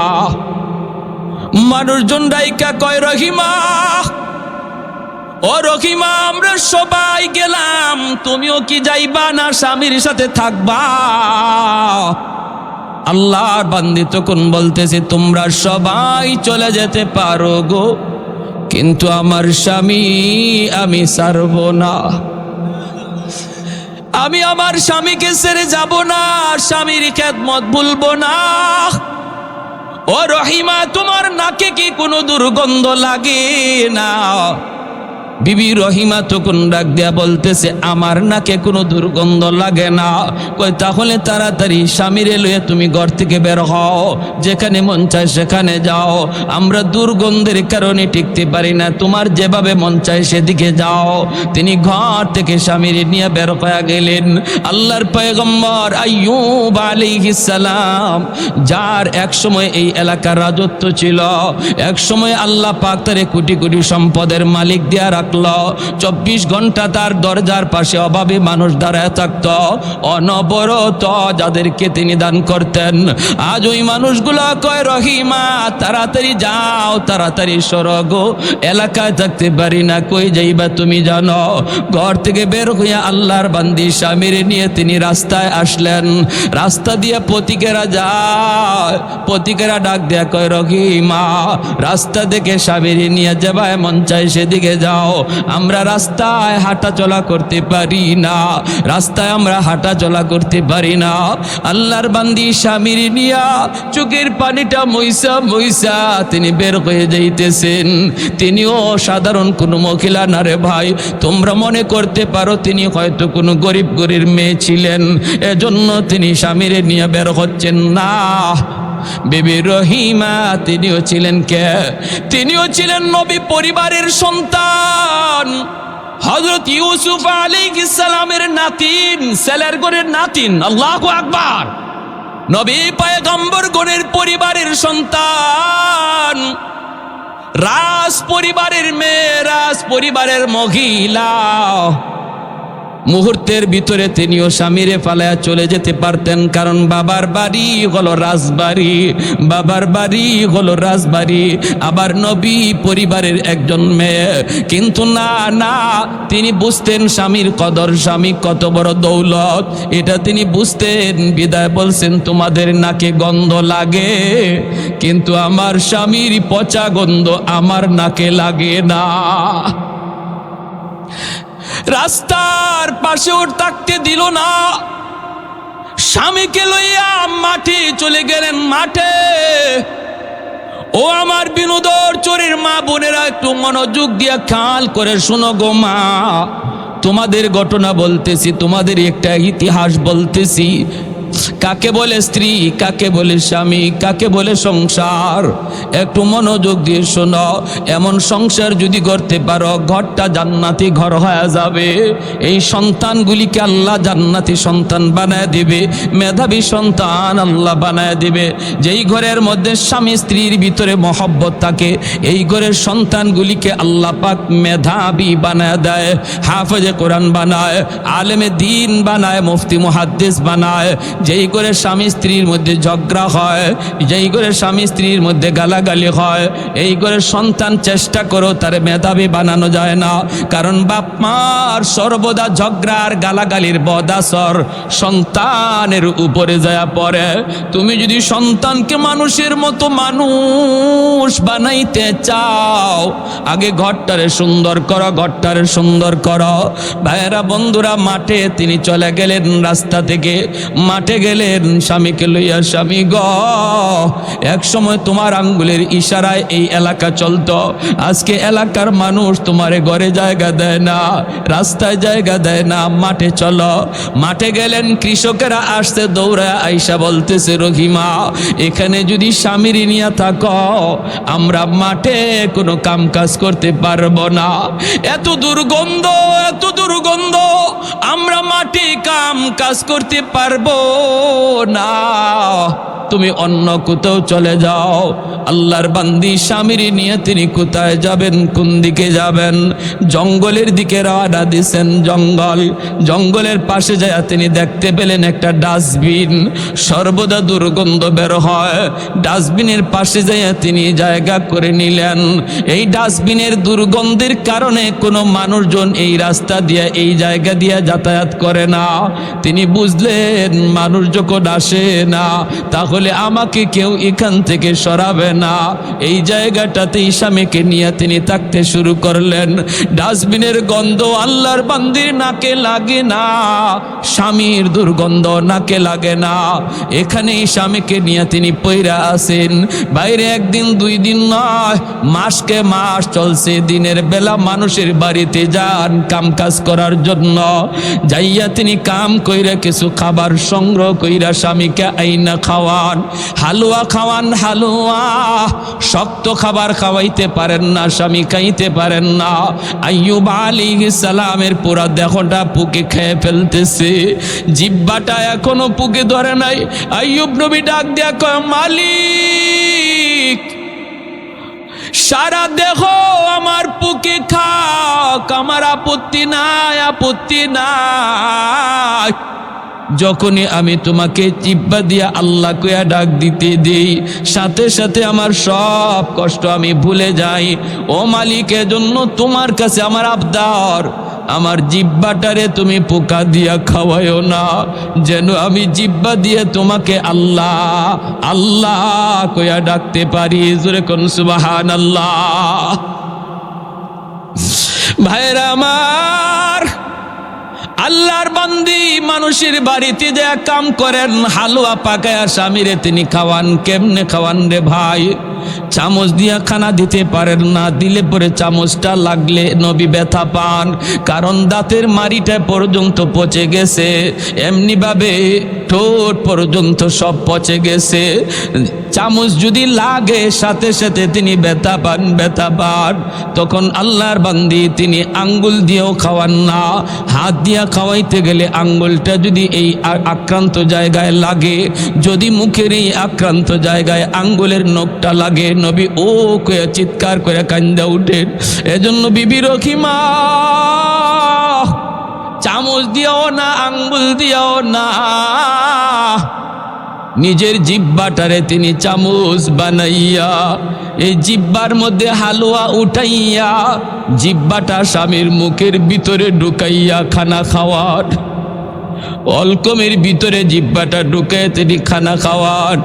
মানুষজন ডাইকা কয়, রহিমা, ও রহিমা, আমরা সবাই গেলাম, তুমিও কি যাইবা না স্বামীর সাথে থাকবা? আল্লাহর বান্দি তখন বলতেছে, তোমরা সবাই চলে যেতে পারো গো, কিন্তু আমার স্বামী আমি ছাড়ব না, আমি আমার স্বামীকে ছেড়ে যাব না, স্বামীর খেদমত ভুলবো না। ও রহিমা, তোমার নাকে কি কোনো দুর্গন্ধ লাগে না? বিবি রহিমা তখন ডাক দিয়া বলতেছে, আমার নাকে কোনো দুর্গন্ধ লাগে না। কই তাহলে তাড়াতাড়ি স্বামীরে লইয়া তুমি ঘর থেকে বের হও, যেখানে মন চায় সেখানে যাও, আমরা দুর্গন্ধের কারণে টিকতে পারি না, তোমার যেভাবে মন চায় সেদিকে যাও। তিনি ঘর থেকে স্বামীরে নিয়ে বের হয়ে গেলেন। আল্লাহর পয়গম্বর আইয়ুব আলাইহিস সালাম, যার এক সময় এই এলাকার রাজত্ব ছিল, এক সময় আল্লাহ পাক তারে কোটি কোটি সম্পদের মালিক দিয়া রাখলো। 24 ঘন্টা তার দরজার পাশে অভাবী মানুষ দাঁড়ায় থাকত, অনবরত যাদেরকে তিনি দান করতেন। আজ ওই মানুষগুলো কয়, রহিমা তাড়াতাড়ি যাও, তাড়াতাড়ি সরগ, এলাকায় থাকতে পারি না, কই যাইবা তুমি জানো? ঘর থেকে বের হইয়া আল্লাহর বান্দি স্বামীর নিয়ে তিনি রাস্তায় আসলেন। রাস্তা দিয়ে পথিকেরা যায়, পথিকেরা ডাক দেয়া কয়, রহিমা রাস্তা দেখে স্বামীর নিয়ে যাবায় মন চায় সেদিকে যাও, আমরা রাস্তায় হাঁটা চলা করতে পারি না, রাস্তায় আমরা হাঁটা চলা করতে পারি না। আল্লাহর বান্দি স্বামীর নিয়া চোখের পানিটা মইসা মইসা তিনি বের হয়ে যাইতেছেন। তিনিও সাধারণ কোনো মহিলা না রে ভাই, তোমরা মনে করতে পারো তিনি হয়তো কোনো গরিব গরিব মেয়ে ছিলেন, এজন্য তিনি স্বামীর নিয়ে বের হচ্ছেন না। বিবি রহিমা তিনিও ছিলেন কে? তিনিও ছিলেন নবী পরিবারের সন্তান, হযরত ইউসুফ আলাইহিস সালামের নাতিন, ছেলের ঘরের নাতিন। আল্লাহু আকবার। নবী পয়গম্বর গণের পরিবারের সন্তান, রাজ পরিবারের মেয়ে, রাজ পরিবারের মহিলা। মুহূর্তের ভিতরে তিনিও স্বামীরে ফালায়া চলে যেতে পারতেন, কারণ বাবার বাড়ি হলো রাজবাড়ি, বাবার বাড়ি হলো রাজবাড়ি, আবার নবী পরিবারের একজন মেয়ে। কিন্তু না না, তিনি বুঝতেন স্বামীর কদর, স্বামী কত বড় দৌলত, এটা তিনি বুঝতেন। বিদায় বলছেন, তোমাদের নাকে গন্ধ লাগে, কিন্তু আমার স্বামীর পচা গন্ধ আমার নাকে লাগে না। রাস্তার পাশেও থাকতে দিল না, স্বামীকে লইয়া মাঠে চলে গেলেন। মাঠে, ও আমার বিনোদর চোরের মা বোনেরা, একটু মনোযোগ দিয়া খেয়াল করে শোনো গো মা, তোমাদের ঘটনা বলতেছি, তোমাদের একটা ইতিহাস বলতেছি। কাকে বলে স্ত্রী, কাকে বলে স্বামী, কাকে বলে সংসার, একটু মনোযোগ দিয়ে শোনো। এমন সংসার যদি করতে পারো, ঘরটা জান্নাতি ঘর হয়ে যাবে। এই সন্তানগুলিকে আল্লাহ জান্নাতি সন্তান বানায় দিবে, মেধাবী সন্তান আল্লাহ বানায় দিবে। যেই ঘরের মধ্যে স্বামী স্ত্রীর ভিতরে মহব্বত থাকে, এই ঘরের সন্তানগুলিকে আল্লাহ পাক মেধাবী বানায় দেয়, হাফেজে কোরআন বানায়, আলেমে দ্বীন বানায়, মুফতি মুহাদ্দিস বানায়। যেই করে স্বামী স্ত্রীর মধ্যে ঝগড়া হয়, যেই করে স্বামী স্ত্রীর মধ্যে গালাগালি হয়, এই করে সন্তান চেষ্টা করো তার মেধাবী বানানো যায় না, কারণ বাপ মার সর্বদা ঝগড়ার গালাগালির বদাসর সন্তানের উপরে যায় পড়ে। তুমি যদি সন্তানকে মানুষের মতো মানুষ বানাইতে চাও, আগে ঘরটারে সুন্দর করো, ঘরটারে সুন্দর করো। ভাইয়েরা বন্ধুরা, মাঠে তিনি চলে গেলেন, রাস্তা থেকে মাঠে গেলেন স্বামীকে লইয়া। স্বামী গ, এক সময় তোমার আঙ্গুলের ইশারায় এই এলাকা চলতো, আজকে এলাকার মানুষ তোমারে ঘরে জায়গা দেয় না, রাস্তায় জায়গা দেয় না, মাঠে চলো। মাঠে গেলেন, কৃষকেরা আসতে দৌড়ায় আইসা বলতেছে, রহিমা এখানে যদি স্বামীর নিয়ে থাকো, আমরা মাঠে কোনো কাম কাজ করতে পারবো না, এত দুর্গন্ধ, এত দুর্গন্ধ, আমরা মাঠে কাম কাজ করতে পারবো না, তুমি অন্য কোথাও চলে যাও। আল্লাহর বান্দি স্বামীর নিয়ে তিনি কোথায় যাবেন, কোন দিকে যাবেন? জঙ্গলের দিকে রওনা দিয়েছেন। জঙ্গল, জঙ্গলের পাশে যায় তিনি দেখতে পেলেন একটা ডাস্টবিন, সর্বদা দুর্গন্ধ বের হয়। ডাস্টবিনের পাশে যায় তিনি জায়গা করে নিলেন। এই ডাস্টবিনের দুর্গন্ধের কারণে কোনো মানুষজন এই রাস্তা দিয়ে, এই জায়গা দিয়ে যাতায়াত করে না। তিনি বুঝলেন মানুষ যখন আসে না, তাহলে বলে আমাকে কেউ এখান থেকে সরাবে না। এই জায়গাটাতেই স্বামীকে নিয়ে তিনি থাকতে শুরু করলেন। ডাস্টবিনের গন্ধ আল্লাহর বান্দির নাকে লাগে না, স্বামীর দুর্গন্ধ নাকে লাগে না। এখানেই স্বামীকে নিয়ে তিনি পইরা আছেন। বাইরে একদিন দুই দিন নয়, মাসকে মাস চলছে। দিনের বেলা মানুষের বাড়িতে যান কাম কাজ করার জন্য, যাইয়া তিনি কাম কইরা কিছু খাবার সংগ্রহ কইরা স্বামীকে আইনা খাওয়ান, হালুয়া খাওয়ান। হালুয়া শক্ত খাবার খাওয়াইতে পারেন না, স্বামী খাইতে পারেন না। আইয়ুব আলাইহিস সালামের পুরা দেহটা পুকে খেয়ে ফেলতেছে, জিহ্বাটা এখনো পুকে ধরে নাই। আইয়ুব নবী ডাক দিয়া কয়, মালিক সারা দেহ আমার পুকে খাক, আমার আপত্তি নাই, আপত্তি নাই। যখনই আমি তোমাকে জিহ্বা দিয়া আল্লাহ কইয়া ডাক দিতে দেই, সাথে সাথে আমার সব কষ্ট আমি ভুলে যাই। ও মালিক, এজন্য তোমার কাছে আমার আবদার, আমার জিহ্বাটারে তুমি পোকা দিয়া খাওয়ায়ো না, যেন আমি জিহ্বা দিয়ে তোমাকে আল্লাহ আল্লাহ কইয়া ডাকতে পারি। জোরে কোন সুবহানাল্লাহ। ভাইরা আমার, আল্লাহর বান্দি মানুষের বাড়িতে যে কাম করেন, হালুয়া পাকায়া স্বামীরে তিনি খাওয়ান। কেমনে খাওয়ান রে ভাই? চামচ দিয়া খানা দিতে পারেন না, দিলে পরে চামচটা লাগলে নবী ব্যথা পান, কারণ দাঁতের মাড়িটা পর্যন্ত পচে গেছে, এমনিভাবে ঠোঁট পর্যন্ত সব পচে গেছে। চামচ যদি লাগে সাথে সাথে তিনি ব্যথা পান, ব্যথা পান। তখন আল্লাহর বান্দি তিনি আঙ্গুল দিয়েও খাওয়ান না। হাত দিয়া খাওয়াইতে গেলে আঙ্গুলটা যদি এই আক্রান্ত জায়গায় লাগে, যদি মুখের এই আক্রান্ত জায়গায় আঙ্গুলের নখটা লাগে, নবী ও কয়ে চিৎকার করে কান্দা উঠেন। এজন্য বিবি রহিমা চামচ দিও না, আঙ্গুল দিও না, নিজের জিহ্বাটারে তিনি চামচ বানাইয়া এই জিহ্বার মধ্যে হালুয়া উঠাইয়া জিহ্বাটা স্বামীর মুখের ভিতরে ঢুকাইয়া খানা খাওয়ার, অলকমের ভিতরে জিহ্বাটা ঢুকে তিনি খানা খাওয়ান।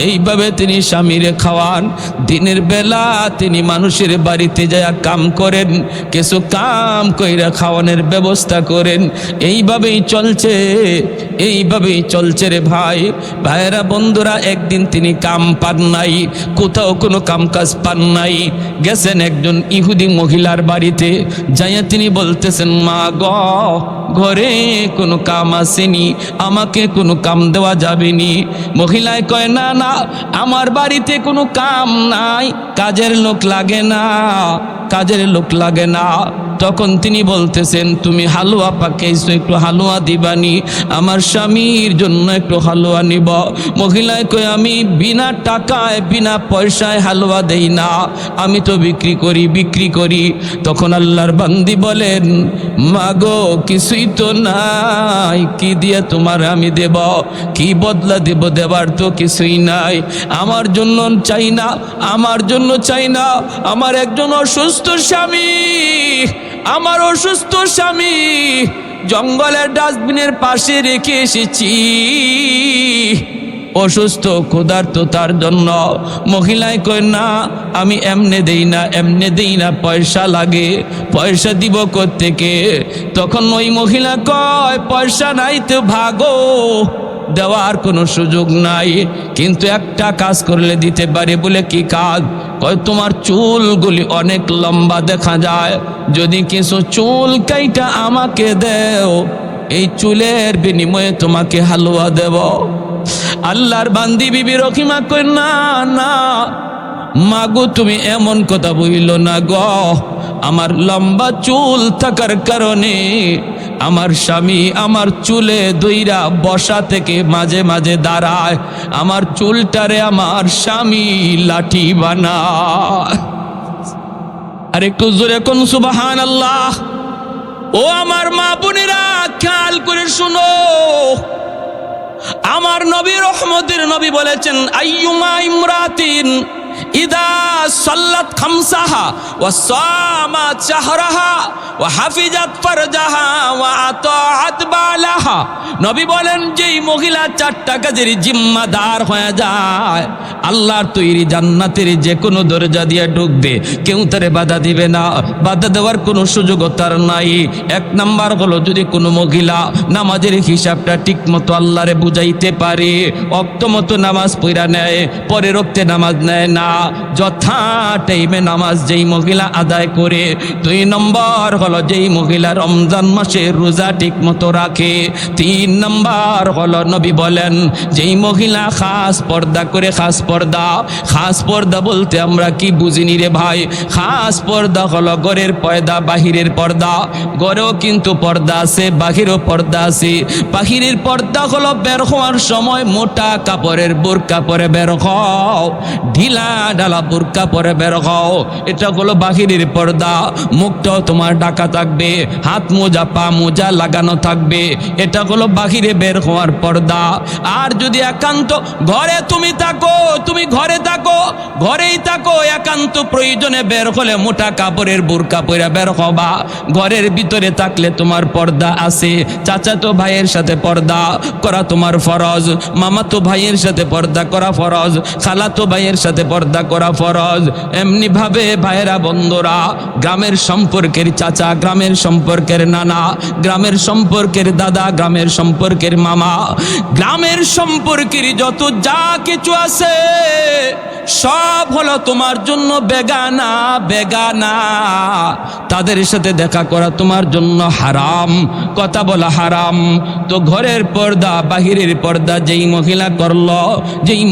এইভাবে তিনি স্বামীরে খাওয়ান। দিনের বেলা তিনি মানুষের বাড়িতে যায় কাম করেন, কিছু কাম কইরা খাওয়ানোর ব্যবস্থা করেন। এইভাবেই চলছে, এইভাবেই চলছে রে ভাই। ভাইয়েরা বন্ধুরা, একদিন তিনি কাম পান নাই, কোথাও কোনো কাম কাজ পান নাই। গেছেন একজন ইহুদি মহিলার বাড়িতে, যাইয়া তিনি বলতেছেন, মা গ ঘরে কোনো কাম আসেনি, আমাকে কোনো কাম দেওয়া যাবেনি। মহিলায় কয়, না না, আমার বাড়িতে কোনো কাম নাই, কাজের লোক লাগে না, কাজের লোক লাগে না। তখন তিনি বলতেছেন, তুমি হালুয়া পাকাইছো, একটু হালুয়া দিবানি, আমার স্বামীর জন্য একটু হালুয়া নিব। মহিলায় কয়, আমি বিনা টাকায় বিনা পয়সায় হালুয়া দেই না, আমি তো বিক্রি করি, বিক্রি করি। তখন আল্লাহর বান্দি বলেন, মাগো কিছুই তো নাই, কি দিয়ে তোমার আমি দেব, কি বদলা দেব, দেবার তো কিছুই নাই। আমার জন্য চাই না, আমার জন্য চাই না, আমার একজন অসুস্থ স্বামী, আমার অসুস্থ স্বামী জঙ্গলের ডাস্টবিনের পাশে রেখে এসেছি, অসুস্থ ক্ষুধার্ত তার জন্য। মহিলায় কয়, না আমি এমনে দেই না, এমনে দেই না, পয়সা লাগে, পয়সা দিব কোত্থেকে? তখন ওই মহিলা কয়, পয়সা নাই তো ভাগো, দেওয়ার কোনো সুযোগ নাই, কিন্তু একটা কাজ করলে দিতে পারে। বলে কি কাজ? কয়, তোমার চুলগুলি অনেক লম্বা দেখা যায়, যদি কিছু চুল কাইটা আমাকে দেও, এই চুলের বিনিময়ে তোমাকে হালুয়া দেব। আল্লাহর বান্দি বিবি রহিমা কয়, না না মাগো, তুমি এমন কথা বইল না গো, আমার লম্বা চুল থাকার কারণে আমার স্বামী আমার চুলে দইরা বসা থেকে মাঝে মাঝে দাঁড়ায়, আমার চুলটারে আমার স্বামী লাঠি বানায়। আর একটু জোরে কোন সুবহানাল্লাহ। ও আমার মা বোনেরা, খেয়াল করে শুনো, আমার নবী রহমতের নবী বলেছেন, আইয়ুমা ইমরাতিন ইদা সাল্লাত খামসাহা ওয়া সামাত শাহরাহা ওয়া হাফিজাত ফারজাহা ওয়া আতাআত বালাহা। নবী বলেন যেই মহিলা চারটা কাজের জিম্মাদার হয়ে যায়, আল্লাহর তৈরি জান্নাতের যে কোনো দরজা দিয়ে ঢুকবে, কেউ তারে বাধা দিবে না, বাধা দেওয়ার কোনো সুযোগ তার নাই। এক নাম্বার হলো যদি কোনো মহিলা নামাজের হিসাবটা ঠিক মতো আল্লাহরে বুঝাইতে পারে, অক্ত মতো নামাজ পড়া নেয়, পরের ওক্তে নামাজ নেয় না, যথা টাইমে নামাজ যেই মহিলা আদায় করে। দুই নম্বর হলো যেই মহিলা রমজান মাসে রোজা ঠিক মতো রাখে। তিন নম্বর হলো নবী বলেন যেই মহিলা খাস পর্দা করে। খাস পর্দা বলতে আমরা কি বুঝিনি রে ভাই? খাস পর্দা হলো ঘরের পর্দা, বাহিরের পর্দা। ঘরেও কিন্তু পর্দা আছে, বাহিরেও পর্দা আছে। বাহিরের পর্দা হলো বের হওয়ার সময় মোটা কাপড়ের বোরকা পরে বের হও, ঢিলা ঢালা বোরকা পরে বের হও, এটা হলো বাহিরের পর্দা। মুখটাও তোমার ঢাকা থাকবে, হাত মোজা পা মোজা লাগানো থাকবে, এটা হলো বাহিরে বের হওয়ার পর্দা। আর যদি একান্ত ঘরে তুমি থাকো, তুমি ঘরে থাকো, ঘরেই থাকো, একান্ত প্রয়োজনে বের হলে মোটা কাপড়ের বোরকা পরে বের হবা। ঘরের ভিতরে থাকলে তোমার পর্দা আছে। চাচাতো ভাইয়ের সাথে পর্দা করা তোমার ফরজ, মামাতো ভাইয়ের সাথে পর্দা করা ফরজ, খালাতো ভাইয়ের সাথে পর্দা করা ফরজ। এমনি ভাবে ভাইয়েরা বন্ধুরা, গ্রামের সম্পর্কের চাচা, গ্রামের সম্পর্কের নানা, গ্রামের সম্পর্কের দাদা, গ্রামের সম্পর্কের মামা, গ্রামের সম্পর্কের যত যা কিছু আছে সব হলো তোমার জন্য বেগানা। তাদের সাথে দেখা করা তোমার জন্য হারাম, কথা বলা হারাম। তো ঘরের পর্দা, বাহিরের পর্দা যেই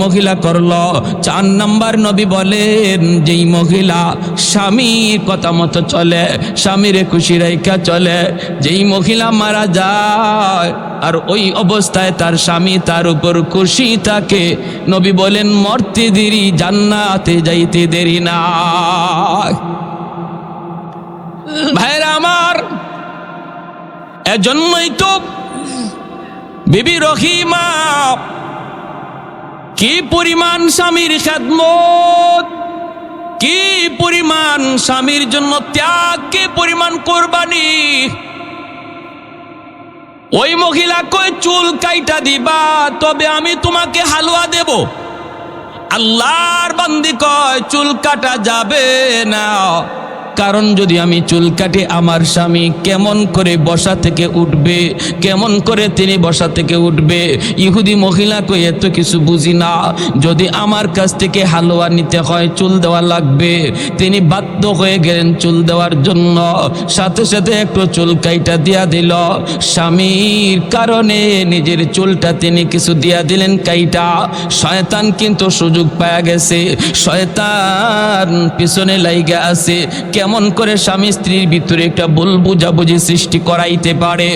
মহিলা করলো, 4 নাম্বার নবী বলেন যেই মহিলা স্বামীর কথা মতো চলে, স্বামীরে খুশি রাইখা চলে। যেই মহিলা মারা যায় আর ওই অবস্থায় তার স্বামী তার উপর খুশি থাকে, নবী বলেন মরতে দেরি, জান্নাতে যাইতে দেরি না। ভাইরা আমার, এজন্যই তো বিবি রহিমা কি পরিমাণ স্বামীর খেদমত, কি পরিমাণ স্বামীর জন্য ত্যাগ, কি পরিমাণ কোরবানি। ওই মহিলা কই চুল কাইটা দিবা, তবে আমি তোমাকে হালুয়া দেব। আল্লাহর বান্দি কয় চুল কাটা যাবে না, কারণ যদি আমি চুল কাটি আমার স্বামী কেমন করে বসা থেকে উঠবে, কেমন করে তিনি বসা থেকে উঠবে। ইহুদি মহিলা কই এত কিছু বুঝি না, যদি আমার কাছ থেকে হালুয়া নিতে হয় চুল দেওয়া লাগবে। তিনি বাধ্য হয়ে গেলেন চুল দেওয়ার জন্য, সাথে সাথে একটু চুল কাইটা দিয়া দিল। স্বামীর কারণে নিজের চুলটা তিনি কিছু দিয়া দিলেন কাইটা। শয়তান কিন্তু সুযোগ পায়া গেছে, শয়তান পিছনে লাইগা আছে কেমন করে স্বামী স্ত্রীর ভিতরে একটা ভুল বুঝাবুঝি সৃষ্টি করাইতে পারে।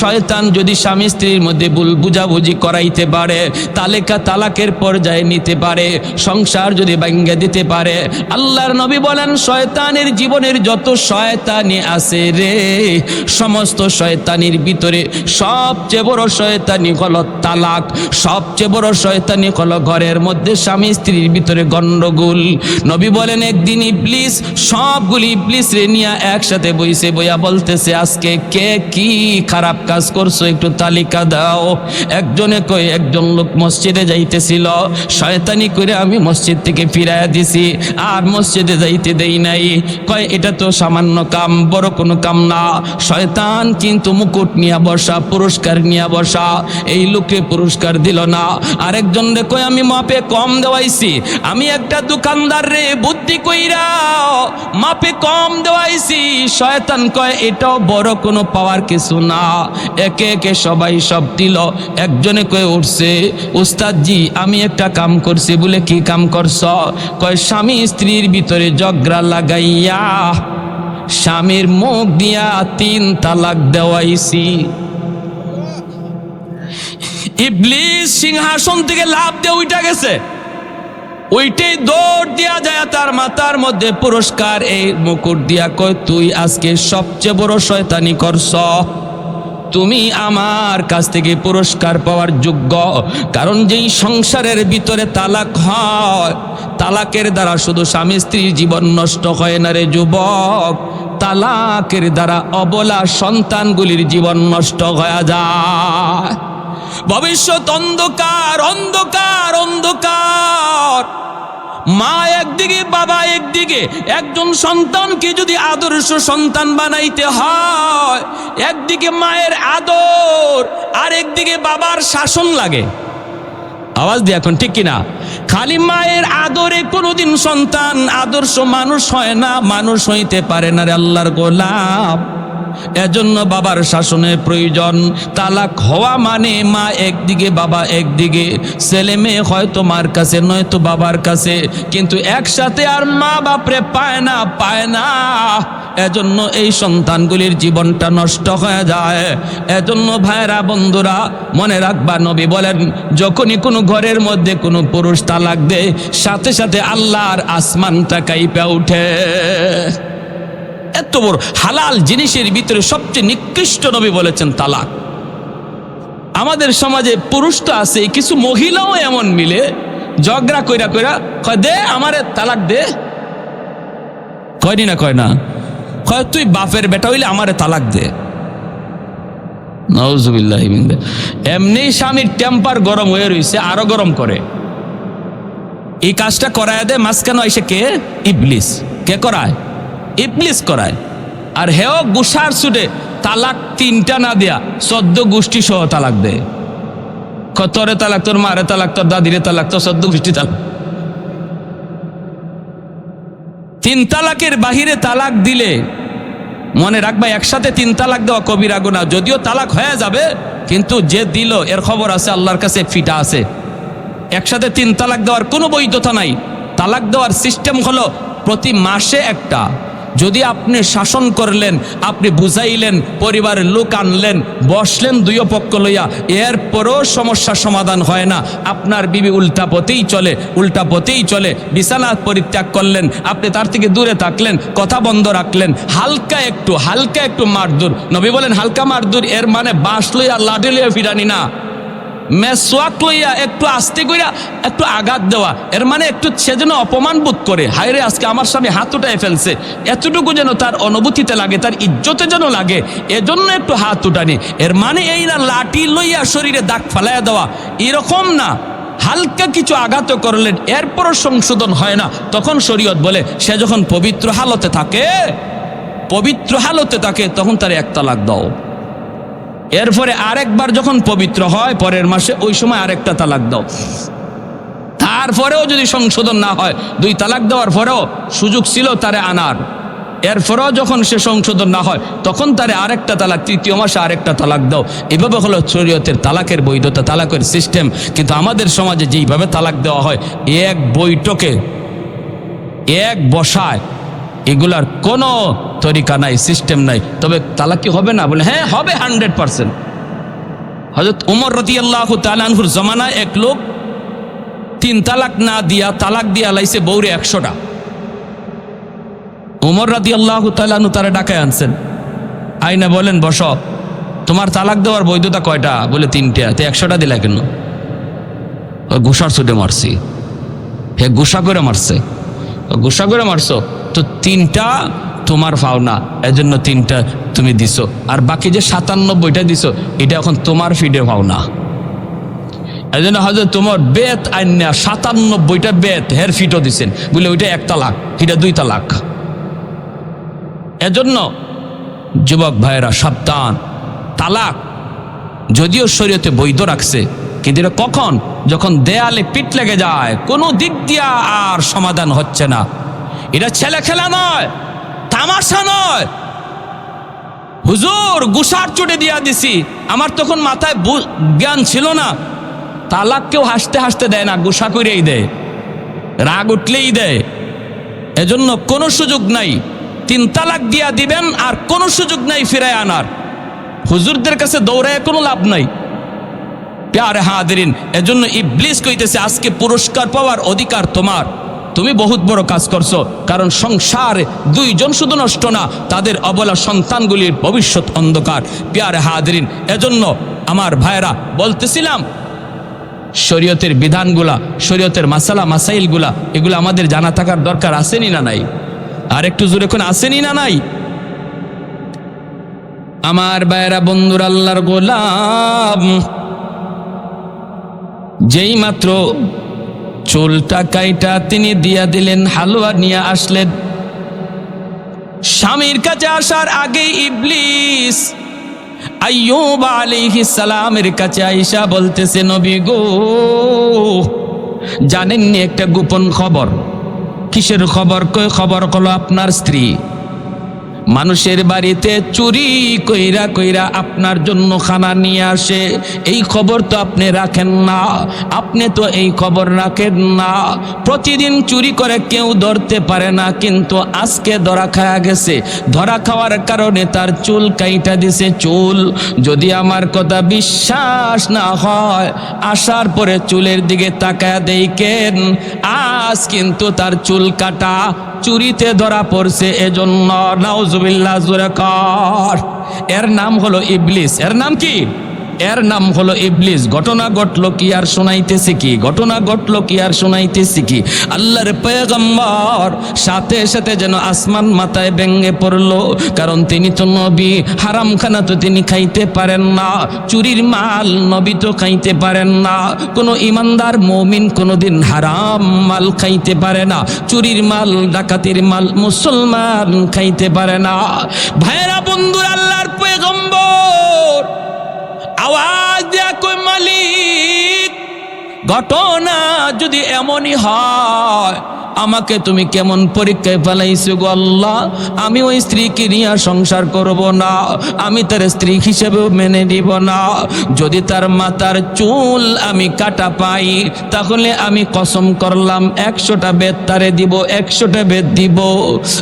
শয়তান যদি স্বামী স্ত্রীর মধ্যে ভুল বুঝাবুঝি করাইতে পারে, তালাকের পর্যায়ে নিতে পারে, সংসার যদি ভাঙ্গা দিতে পারে। আল্লাহর নবী বলেন শয়তানের জীবনের যত শয়তানি আছে রে, সমস্ত শয়তানির ভিতরে সবচেয়ে বড় শয়তানি হলো তালাক, সবচেয়ে বড় শয়তানি হলো ঘরের মধ্যে স্বামী স্ত্রীর ভিতরে গন্ডগোল। নবী বলেন একদিন ইবলিস সবগুলি ইবলিস রে নিয়ে একসাথে বইয়া বলতেছে আজকে কে কি খারাপ কাজ করছো একটু তালিকা দাও। একজনে কই একজন লোক মসজিদে যাইতেছিল, শয়তানি করে আমি মসজিদ থেকে ফিরাইয়া দিছি, আর মসজিদে যাইতে দেই নাই। কয় এটা তো সামান্য কাম, বড় কোনো কাম না। শয়তান কিন্তু মুকুট নিয়ে বসা, পুরস্কার নিয়ে বসা, এই লোকে পুরস্কার দিল না। আরেকজন রে কয় আমি মাপে কম দেওয়াইছি, আমি একটা দোকানদার রে বুদ্ধি কইরা মাপে কম দেওয়াইছি। শয়তান কয় এটাও বড় কোনো পাওয়ার কিছু না। একে একে সবাই সব দিল। একজনে কয়ে উঠছে উস্তাদজি আমি একটা কাম করছি। বলে কি কাম করছ? কয় স্বামী স্ত্রীর ভিতরে ঝগড়া লাগাইয়া স্বামীর মুখ দিয়া 3 তালাক দেওয়াইছি। ইবলিস সিংহাসন থেকে লাফ দিয়ে উঠা গেছে, ওইটাই দৌড় দিয়া যায় তার মাথার মধ্যে পুরস্কার এই মুকুট দিয়া কয় তুই আজকে সবচেয়ে বড় শয়তানি করছ। তুমি আমার কাছ থেকে পুরস্কার পাওয়ার যোগ্য। কারণ যেই সংসারের ভিতরে তালাক হয়, তালাকের দ্বারা শুধু স্বামী স্ত্রীর জীবন নষ্ট হয় না রে যুবক, তালাকের দ্বারা অবলা সন্তানগুলির জীবন নষ্ট হয়ে যায়। ভবিষ্যৎ অন্ধকার, অন্ধকার, অন্ধকার। মা একদিকে, বাবা একদিকে। একজন সন্তানকে যদি আদর্শ সন্তান বানাইতে হয়, একদিকে মায়ের আদর আর একদিকে বাবার শাসন লাগে। আওয়াজ দিয়ে এখন ঠিক কিনা? খালি মায়ের আদরে কোনোদিন সন্তান আদর্শ মানুষ হয় না, মানুষ হইতে পারে না রে আল্লাহর গোলাম। এজন্য বাবার শাসনের প্রয়োজন। তালাক হওয়া মানে মা একদিকে, বাবা একদিকে। ছেলে মেয়ে হয়তো মার কাছে নয়তো বাবার কাছে, কিন্তু একসাথে আর মা বাপরে পায় না, পায় না। এজন্য এই সন্তানগুলির জীবনটা নষ্ট হয়ে যায়। এজন্য ভাইরা, বন্ধুরা, মনে রাখবা, নবী বলেন, যখনই কোনো ঘরের মধ্যে কোনো পুরুষ তালাক দেয়, সাথে সাথে আল্লাহর আসমানটা কাঁইপা উঠে। এত বড় হালাল জিনিসের ভিতরে সবচেয়ে নিকৃষ্ট নবী বলেছেন তালাক। আমাদের সমাজে পুরুষ তো আছে, কিছু মহিলাও এমন মিলে ঝগড়া কইরা কইরা কয়, দে আমারে তালাক দে। কয়নি না? কয় না? কয় তুই বাপের বেটা হইলে আমারে তালাক দে। নাউজুবিল্লাহি মিন যালিক। এমনি স্বামীর টেম্পার গরম হয়ে রইছে, আরো গরম করে। এই কাজটা করায় দেয় মাঝখানে এসে কে? ইবলিস। কে করায়? ইবলিস করায়। আর হেও গুসার ছুটে তালাক 3টা না দেয়া 14 গোষ্ঠী সহ তালাক দেয়। তোরে তালাক, তোর মারে তালাক, তোর দাদিরে তালাক, তোর 14 গোষ্ঠী তালাক। 3 তালাকের বাহিরে তালাক দিলে মনে রাখবা, একসাথে 3 তালাক দেওয়া কবিরা গুনাহ। যদিও তালাক হয়ে যাবে, কিন্তু যে দিল এর খবর আছে, আল্লাহর কাছে ফিটা আছে। একসাথে 3 তালাক দেওয়ার কোনো বৈধতা নাই। তালাক দেওয়ার সিস্টেম হলো প্রতি মাসে একটা। যদি আপনি শাসন করলেন, আপনি বুঝাইলেন, পরিবারের লোক আনলেন, বসলেন দুই পক্ষ লইয়া, এরপরও সমস্যার সমাধান হয় না, আপনার বিবি উল্টা পথেই চলে, উল্টা পথেই চলে, বিছানা পরিত্যাগ করলেন, আপনি তার থেকে দূরে থাকলেন, কথা বন্ধ রাখলেন, হালকা একটু মারদুর। নবী বলেন হালকা মারদুর এর মানে বাঁশ লইয়া লাঠি লইয়া ফিরানি না, মেসওয়াক লইয়া একটু আস্তে কইরা একটু আঘাত দেওয়া। এর মানে একটু সে যেন অপমান বোধ করে, হায় রে আজকে আমার স্বামী হাত উঠায় ফেলছে, এতটুকু যেন তার অনুভূতিতে লাগে, তার ইজ্জতে যেন লাগে, এজন্য একটু হাত উঠানি। এর মানে এই না লাঠি লইয়া শরীরে দাগ ফালাইয়া দেওয়া, এরকম না। হালকা কিছু আঘাত করলেন, এরপরও সংশোধন হয় না, তখন শরীয়ত বলে সে যখন পবিত্র হালতে থাকে তখন তার 1 তালাক দাও। এরপরে আরেকবার যখন পবিত্র হয় পরের মাসে, ওই সময় আরেকটা তালাক দাও। তারপরেও যদি সংশোধন না হয়, 2 তালাক দেওয়ার পরেও সুযোগ ছিল তারে আনার, এরপরেও যখন সে সংশোধন না হয় তখন তারে আরেকটা তালাক, 3য় মাসে আরেকটা তালাক দাও। এভাবে হলো শরীয়তের তালাকের বৈধতা, তালাকের সিস্টেম। কিন্তু আমাদের সমাজে যেইভাবে তালাক দেওয়া হয়, এক বৈঠকে, এক বসায়, এগুলার কোনো তরিকা নাই, সিস্টেম নাই। তবে তালাক কি হবে না? বলে হ্যাঁ হবে, 100%। হযরত ওমর রাদিয়াল্লাহু তাআলা আনহুর জমানায় এক লোক 3 তালাক না দিয়া তালাক দিয়া লাইছে বউরে 100টা। ওমর রাদিয়াল্লাহু তাআলা আনহু তারে ডাকায় আনছেন, আইনা বলেন বসো, তোমার তালাক দেওয়ার বৈধতা কয়টা? বলে 3টা। তে 100টা দিলা কেন? গুসার ছুটে মারছি। হে গুসা করে মারছো, তো 3টা তোমার পাওনা, এজন্য 3টা তুমি দিছো, আর বাকি যে 97টা দিছো এটা এখন তোমার ফিডে পাওনা। এজন্য হয়তো তোমার বেত আইনা 97টা বেত হের ফিটও দিছেন, বলে ওইটা 1 তালাক, এটা 2 তালাক। এজন্য যুবক ভাইরা সাবধান। তালাক যদিও শরীয়তে বৈধ রাখছে, কিন্তু এটা কখন? যখন দেয়ালে পিঠ লেগে যায়, কোনো দিক দিয়া আর সমাধান হচ্ছে না। এটা ছেলে খেলা নয়, তামাশা নয়। হুজুর গুসার চুটে দিয়া দিছি, আমার তখন মাথায় জ্ঞান ছিল না। তালাক কেউ হাসতে হাসতে দেয় না, গুসা করেই দেয়, রাগ উঠলেই দেয়। এজন্য কোনো সুযোগ নাই, 3 তালাক দিয়া দিবেন, আর কোনো সুযোগ নাই ফিরায় আনার। হুজুরদের কাছে দৌড়ায় কোনো লাভ নাই। প্যারে হাদিরিন, এজন্য ইবলিস কইতেছে আজকে পুরস্কার পাওয়ার অধিকার তোমার। তুমি বহুত বড় কাজ করছো, কারণ সংসারে দুইজন শুধু নষ্ট না, তাদের অবলা সন্তানগুলির ভবিষ্যৎ অন্ধকার। প্যারে হাজরিন, এজন্য আমার ভাইরা বলতেছিলাম, শরীয়তের বিধানগুলা, শরীয়তের মাসালা মাসাইলগুলা, এগুলো আমাদের জানা থাকার দরকার আসেনি না নাই? আর একটু জোরে কোন আসেনি না নাই? আমার ভাইরা বন্ধুর আল্লাহর গোলাম, যেই মাত্র চুলটা কাইটা তিনি দিয়া দিলেন, হালুয়া নিয়ে আসলেন। স্বামীর কাছে আসার আগে ইবলিস আইয়ুব আলাইহিস সালামের কাছে আয়েশা বলতেছে, নবী গো, জানেননি একটা গোপন খবর? কিসের খবর? কয় খবর হলো আপনার স্ত্রী মানুষের বাড়িতে চুরি কইরা কইরা আপনার জন্য খানা নিয়ে আসে। এই খবর তো আপনি রাখেন না, আপনি তো এই খবর রাখেন না। প্রতিদিন চুরি করে কেউ ধরতে পারে না, কিন্তু আজকে ধরা খাওয়া গেছে। ধরা খাওয়ার কারণে তার চুল কাইটা দিছে। চুল যদি আমার কথা বিশ্বাস না হয়, আসার পরে চুলের দিকে তাকায় দেখেন, আজ কিন্তু তার চুল কাটা চুরিতে ধরা পড়ছে। এজন্য নাউজুবিল্লাহ জোরে কর। এর নাম হলো ইবলিস। এর নাম কি? এর নাম হলো ইবলিস। ঘটনা ঘটলো কি আর শোনাইতেছি কি? ঘটনা ঘটলো কি আর শোনাইতেছি কি? আল্লাহর পয়গম্বর সাথে সাথে যেন আসমান মাথায় ভেঙে পড়লো, কারণ তিনি তো নবী। হারাম খানা তো তিনি খাইতে পারেন না, চুরির মাল নবী তো খাইতে পারেন না। কোনো ইমানদার মুমিন কোনোদিন হারাম মাল খাইতে পারে না, চুরির মাল ডাকাতির মাল মুসলমান খাইতে পারে না। ভাইরা বন্ধুর আল্লাহর পয়গম্বর আওয়াজ দেয়া কই, মালিক, ঘটনা যদি এমনই হয়, আমাকে তুমি কেমন পরীক্ষায় ফেলাইছো গো আল্লাহ? আমি ওই স্ত্রীকে নিয়ে সংসার করব না, আমি তার স্ত্রী হিসেবেও মেনে নিব না। যদি তার মাথার চুল আমি কাটা পাই, তাহলে আমি কসম করলাম 100টা বেদ তারে দিব, 100টা বেদ দিব।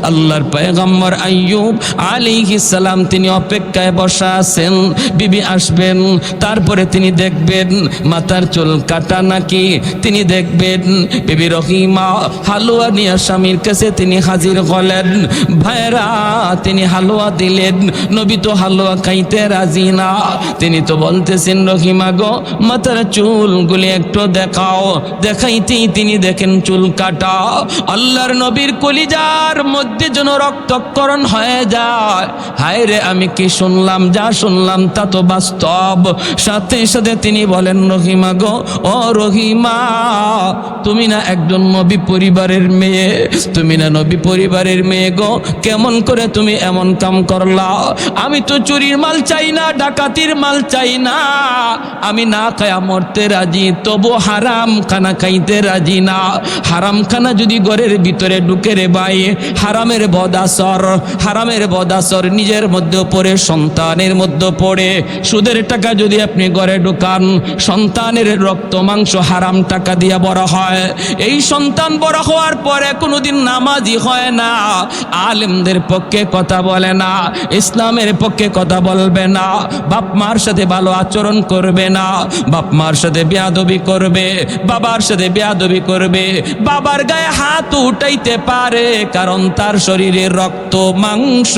আল্লাহর পয়গম্বর আইয়ুব আলাইহিস সালাম তিনি অপেক্ষায় বসা আছেন, বিবি আসবেন, তারপরে তিনি দেখবেন মাথার চুল কাটা নাকি। তিনি দেখবেন বিবি রহিমা হালুয়া নিয়ে স্বামীর কাছে তিনি হাজির হলেন। ভাইরা, তিনি হালুয়া দিলেন, নবী তো হালুয়া খাইতে রাজি না। তিনি তো বলতেছেন, রহিমা গো, মাথার চুলগুলি একটু দেখাও। দেখাইতেই তিনি দেখেন চুল কাটা। আল্লাহর নবীর কলিজার মধ্যে যেন রক্তক্ষরণ হয়ে যায়। হায় রে, আমি কি শুনলাম? যা শুনলাম তা তো বাস্তব। সাথে সাথে তিনি বলেন, রহিমা গো, ও রহিমা, তুমি না একজন নবী পরিবারের মেয়ে, তুমি না নবী পরিবারের মেয়ে গো, কেমন করে তুমি এমন কাম করলা? আমি তো চুরির মাল চাই না, ডাকাতির মাল চাই না, আমি না খায়া মরতে রাজি, তবু হারাম খানা খাইতে রাজি না। হারাম খানা যদি ঘরের ভিতরে ঢুকে রে ভাই, হারামের বদাসর, হারামের বদাসর নিজের মধ্যে পড়ে, সন্তানের মধ্যে পড়ে। সুদের টাকা যদি আপনি ঘরে ঢুকান, সন্তানের রক্ত মাংস হারাম টাকা দিয়া বড় হয়। এই সন্তান বড় হওয়ার পরে কোনোদিন নামাজি হয় না, আলেমদের পক্ষে কথা বলে না, ইসলামের পক্ষে কথা বলবে না, বাপ মার সাথে ভালো আচরণ করবে না, বাপ মার সাথে বেয়াদবি করবে, বাবার সাথে বেয়াদবি করবে, বাবার গায়ে হাত উঠাইতে পারে, কারণ তার শরীরে রক্ত মাংস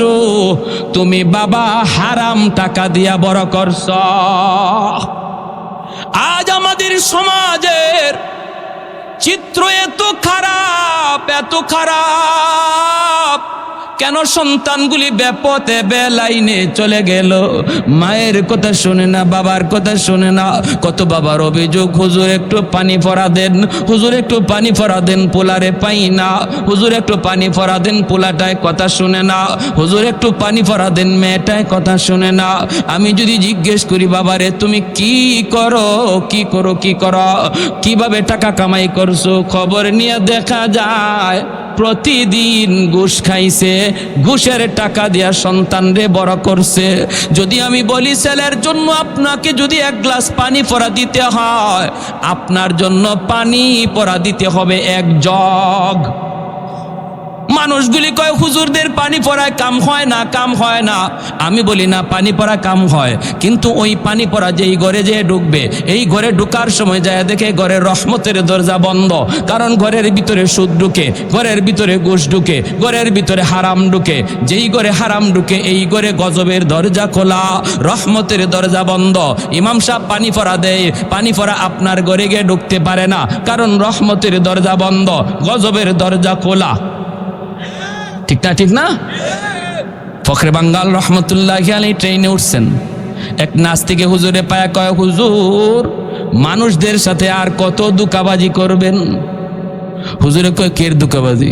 তুমি বাবা হারাম টাকা দিয়া বড় করছ। আজ আমাদের সমাজের চিত্র এত খারাপ, এত খারাপ। কেন সন্তানগুলি বেপথে বেলাইনে চলে গেল? মায়ের কথা শুনে না, বাবার কথা শুনে না। কত বাবার অভিযোগ, হুজুর একটু পানি ফরা দেন, হুজুর একটু পানি ফরা দেন, পোলারে পাই না, হুজুর একটু পানি ফরা দেন, পোলাটায় কথা শুনে না, হুজুর একটু পানি ফরা দেন, মেয়েটায় কথা শুনে না। আমি যদি জিজ্ঞেস করি, বাবারে তুমি কি করো, কি করো, কি করো, কিভাবে টাকা কামাই করছো, খবর নিয়ে দেখা যায় প্রতিদিন ঘুষ খাইছে, ঘুষের টাকা দিয়া সন্তানরে বড় করছে। যদি আমি বলি ছেলের জন্য আপনাকে যদি 1 গ্লাস পানি পরা দিতে হয়, আপনার জন্য পানি পরা দিতে হবে 1 জগ। মানুষগুলি কয় হুজুরদের পানি পড়ায় কাম হয় না, কাম হয় না। আমি বলি না, পানি পড়া কাম হয়, কিন্তু ওই পানি পড়া যেই ঘরে যেয়ে ঢুকবে, এই ঘরে ঢুকার সময় যায় দেখে ঘরের রহমতের দরজা বন্ধ। কারণ ঘরের ভিতরে সুদ ঢুকে, ঘরের ভিতরে ঘুষ ঢুকে, ঘরের ভিতরে হারাম ঢুকে। যেই ঘরে হারাম ঢুকে এই ঘরে গজবের দরজা খোলা, রহমতের দরজা বন্ধ। ইমাম সাহেব পানি পড়া দেয়, পানি পড়া আপনার ঘরে গিয়ে ঢুকতে পারে না, কারণ রহমতের দরজা বন্ধ, গজবের দরজা খোলা। ঠিক না, ঠিক না? ফখরে বাঙ্গাল রহমতুল্লাহ আলাইহি ট্রেনে উঠছেন, এক নাস্তিকে হুজুরে পায়া কয়, হুজুর মানুষদের সাথে আর কত দুকাবাজি করবেন? হুজুরে কয়, কের দুকাবাজি?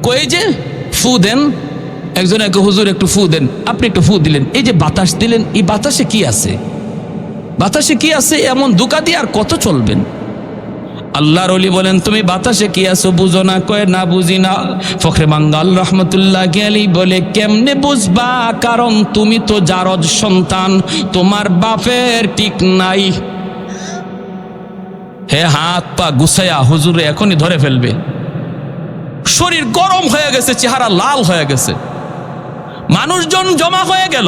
কই যে ফু দেন। একজনে কয়, হুজুর একটু ফু দেন। আপনি একটু ফু দিলেন, এই যে বাতাস দিলেন, এই বাতাসে কি আছে? বাতাসে কি আছে? এমন দুকা দিয়ে আর কত চলবেন? আল্লাহর ওলি বলেন, তুমি বাতাসে কি আছো বুঝো না? কয়, না বুঝি না। ফখরে বাঙ্গাল রহমতুল্লাহ আলাইহি বলে, কেমনে বুঝবা? কারণ তুমি তো জারজ সন্তান, তোমার বাপের ঠিক নাই। হে হাত পা গুছাইয়া হুজুরে এখনই ধরে ফেলবে। শরীর গরম হয়ে গেছে, চেহারা লাল হয়ে গেছে, মানুষজন জমা হয়ে গেল।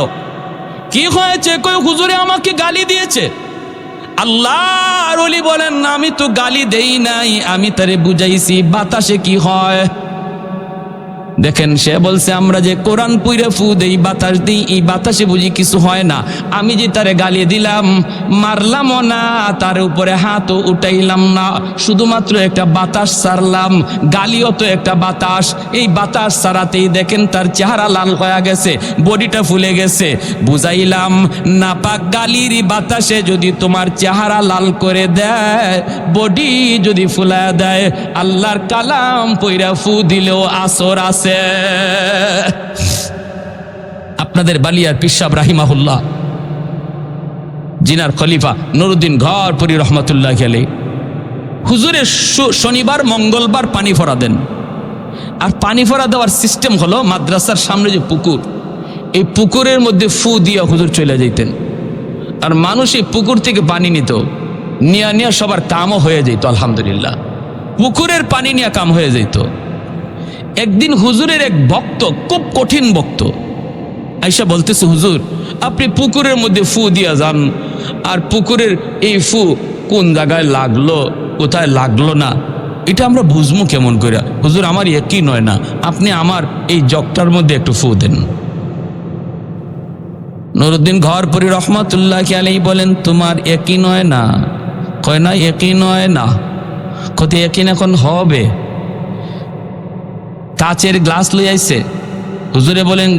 কি হয়েছে? কই হুজুরে আমাকে গালি দিয়েছে। আল্লাহর ওলি বলেন, আমি তো গালি দেই নাই, আমি তারে বুঝাইছি বাতাসে কি হয়। দেখেন, সে বলছে আমরা যে কোরআন পুইরে ফু দেই, বাতাস দিই, এই বাতাসে বুঝি কিছু হয় না। আমি যে তারে গালি দিলাম, মারলামও না, তার উপরে হাতও উঠাইলাম না, শুধুমাত্র একটা বাতাস ছাড়লাম। গালিও তো একটা বাতাস, এই বাতাস ছাড়াতেই দেখেন তার চেহারা লাল হয়ে গেছে, বডিটা ফুলে গেছে। বুঝাইলাম, নাপাক গালির বাতাসে যদি তোমার চেহারা লাল করে দেয়, বডি যদি ফুলায় দেয়, আল্লাহর কালাম পইরা ফু দিলেও আসর আছে। আপনাদের বালিয়ার পীর সাহেব রাহিমাহুল্লাহ, জিনার খলিফা নুরুদ্দিন ঘরপুরি রহমতুল্লাহ আলাইহি, হুজুরের শনিবার মঙ্গলবার পানি ফোড়া দেন। আর পানি ফোড়া দেওয়ার সিস্টেম হলো, মাদ্রাসার সামনে যে পুকুর, এই পুকুরের মধ্যে ফু দিয়ে হুজুর চলে যেতেন। আর মানুষ এই পুকুর থেকে পানি নিত, নিয়া সবার কামও হয়ে যেত। আলহামদুলিল্লাহ, পুকুরের পানি নিয়ে কাম হয়ে যেত। একদিন হুজুরের এক ভক্ত, খুব কঠিন ভক্ত, আইসা বলতেছে, হুজুর আপনি পুকুরের মধ্যে ফু দিয়া যান, আর পুকুরের এই ফু কোন জায়গায় লাগলো, কোথায় লাগলো না, এটা আমরা বুঝবো কেমন করে? হুজুর আমার একই নয় না, আপনি আমার এই জগটার মধ্যে একটু ফু দেন। নুরুদ্দিন ঘরপুরি রহমতুল্লাহ আলাইহি বলেন, তোমার একই নয় না? কয় না, একই নয় না। কত একই এখন হবে? কাচের গ্লাস লই আইছে, হুজুরে বলেন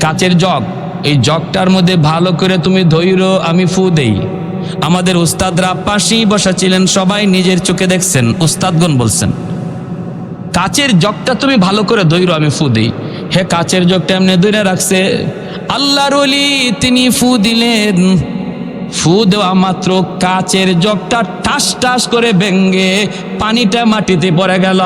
কাচের জগ, এই জগটার মধ্যে ভালো করে তুমি ধৈর্য, আমি ফু দেই। আমাদের উস্তাদরা পাশেই বসা ছিলেন, সবাই নিজের চোখে দেখছেন, উস্তাদগণ বলছেন, কাচের জগটা তুমি ভালো করে ধৈর্য, আমি ফু দেই। হে কাচের জগটা এমনি ধরে রাখছে। আল্লাহর ওলি তিনি ফু দিলেন, ফু দেওয়া মাত্র কাচের জগটা টাস টাস করে ভেঙ্গে পানিটা মাটিতে পড়ে গেল।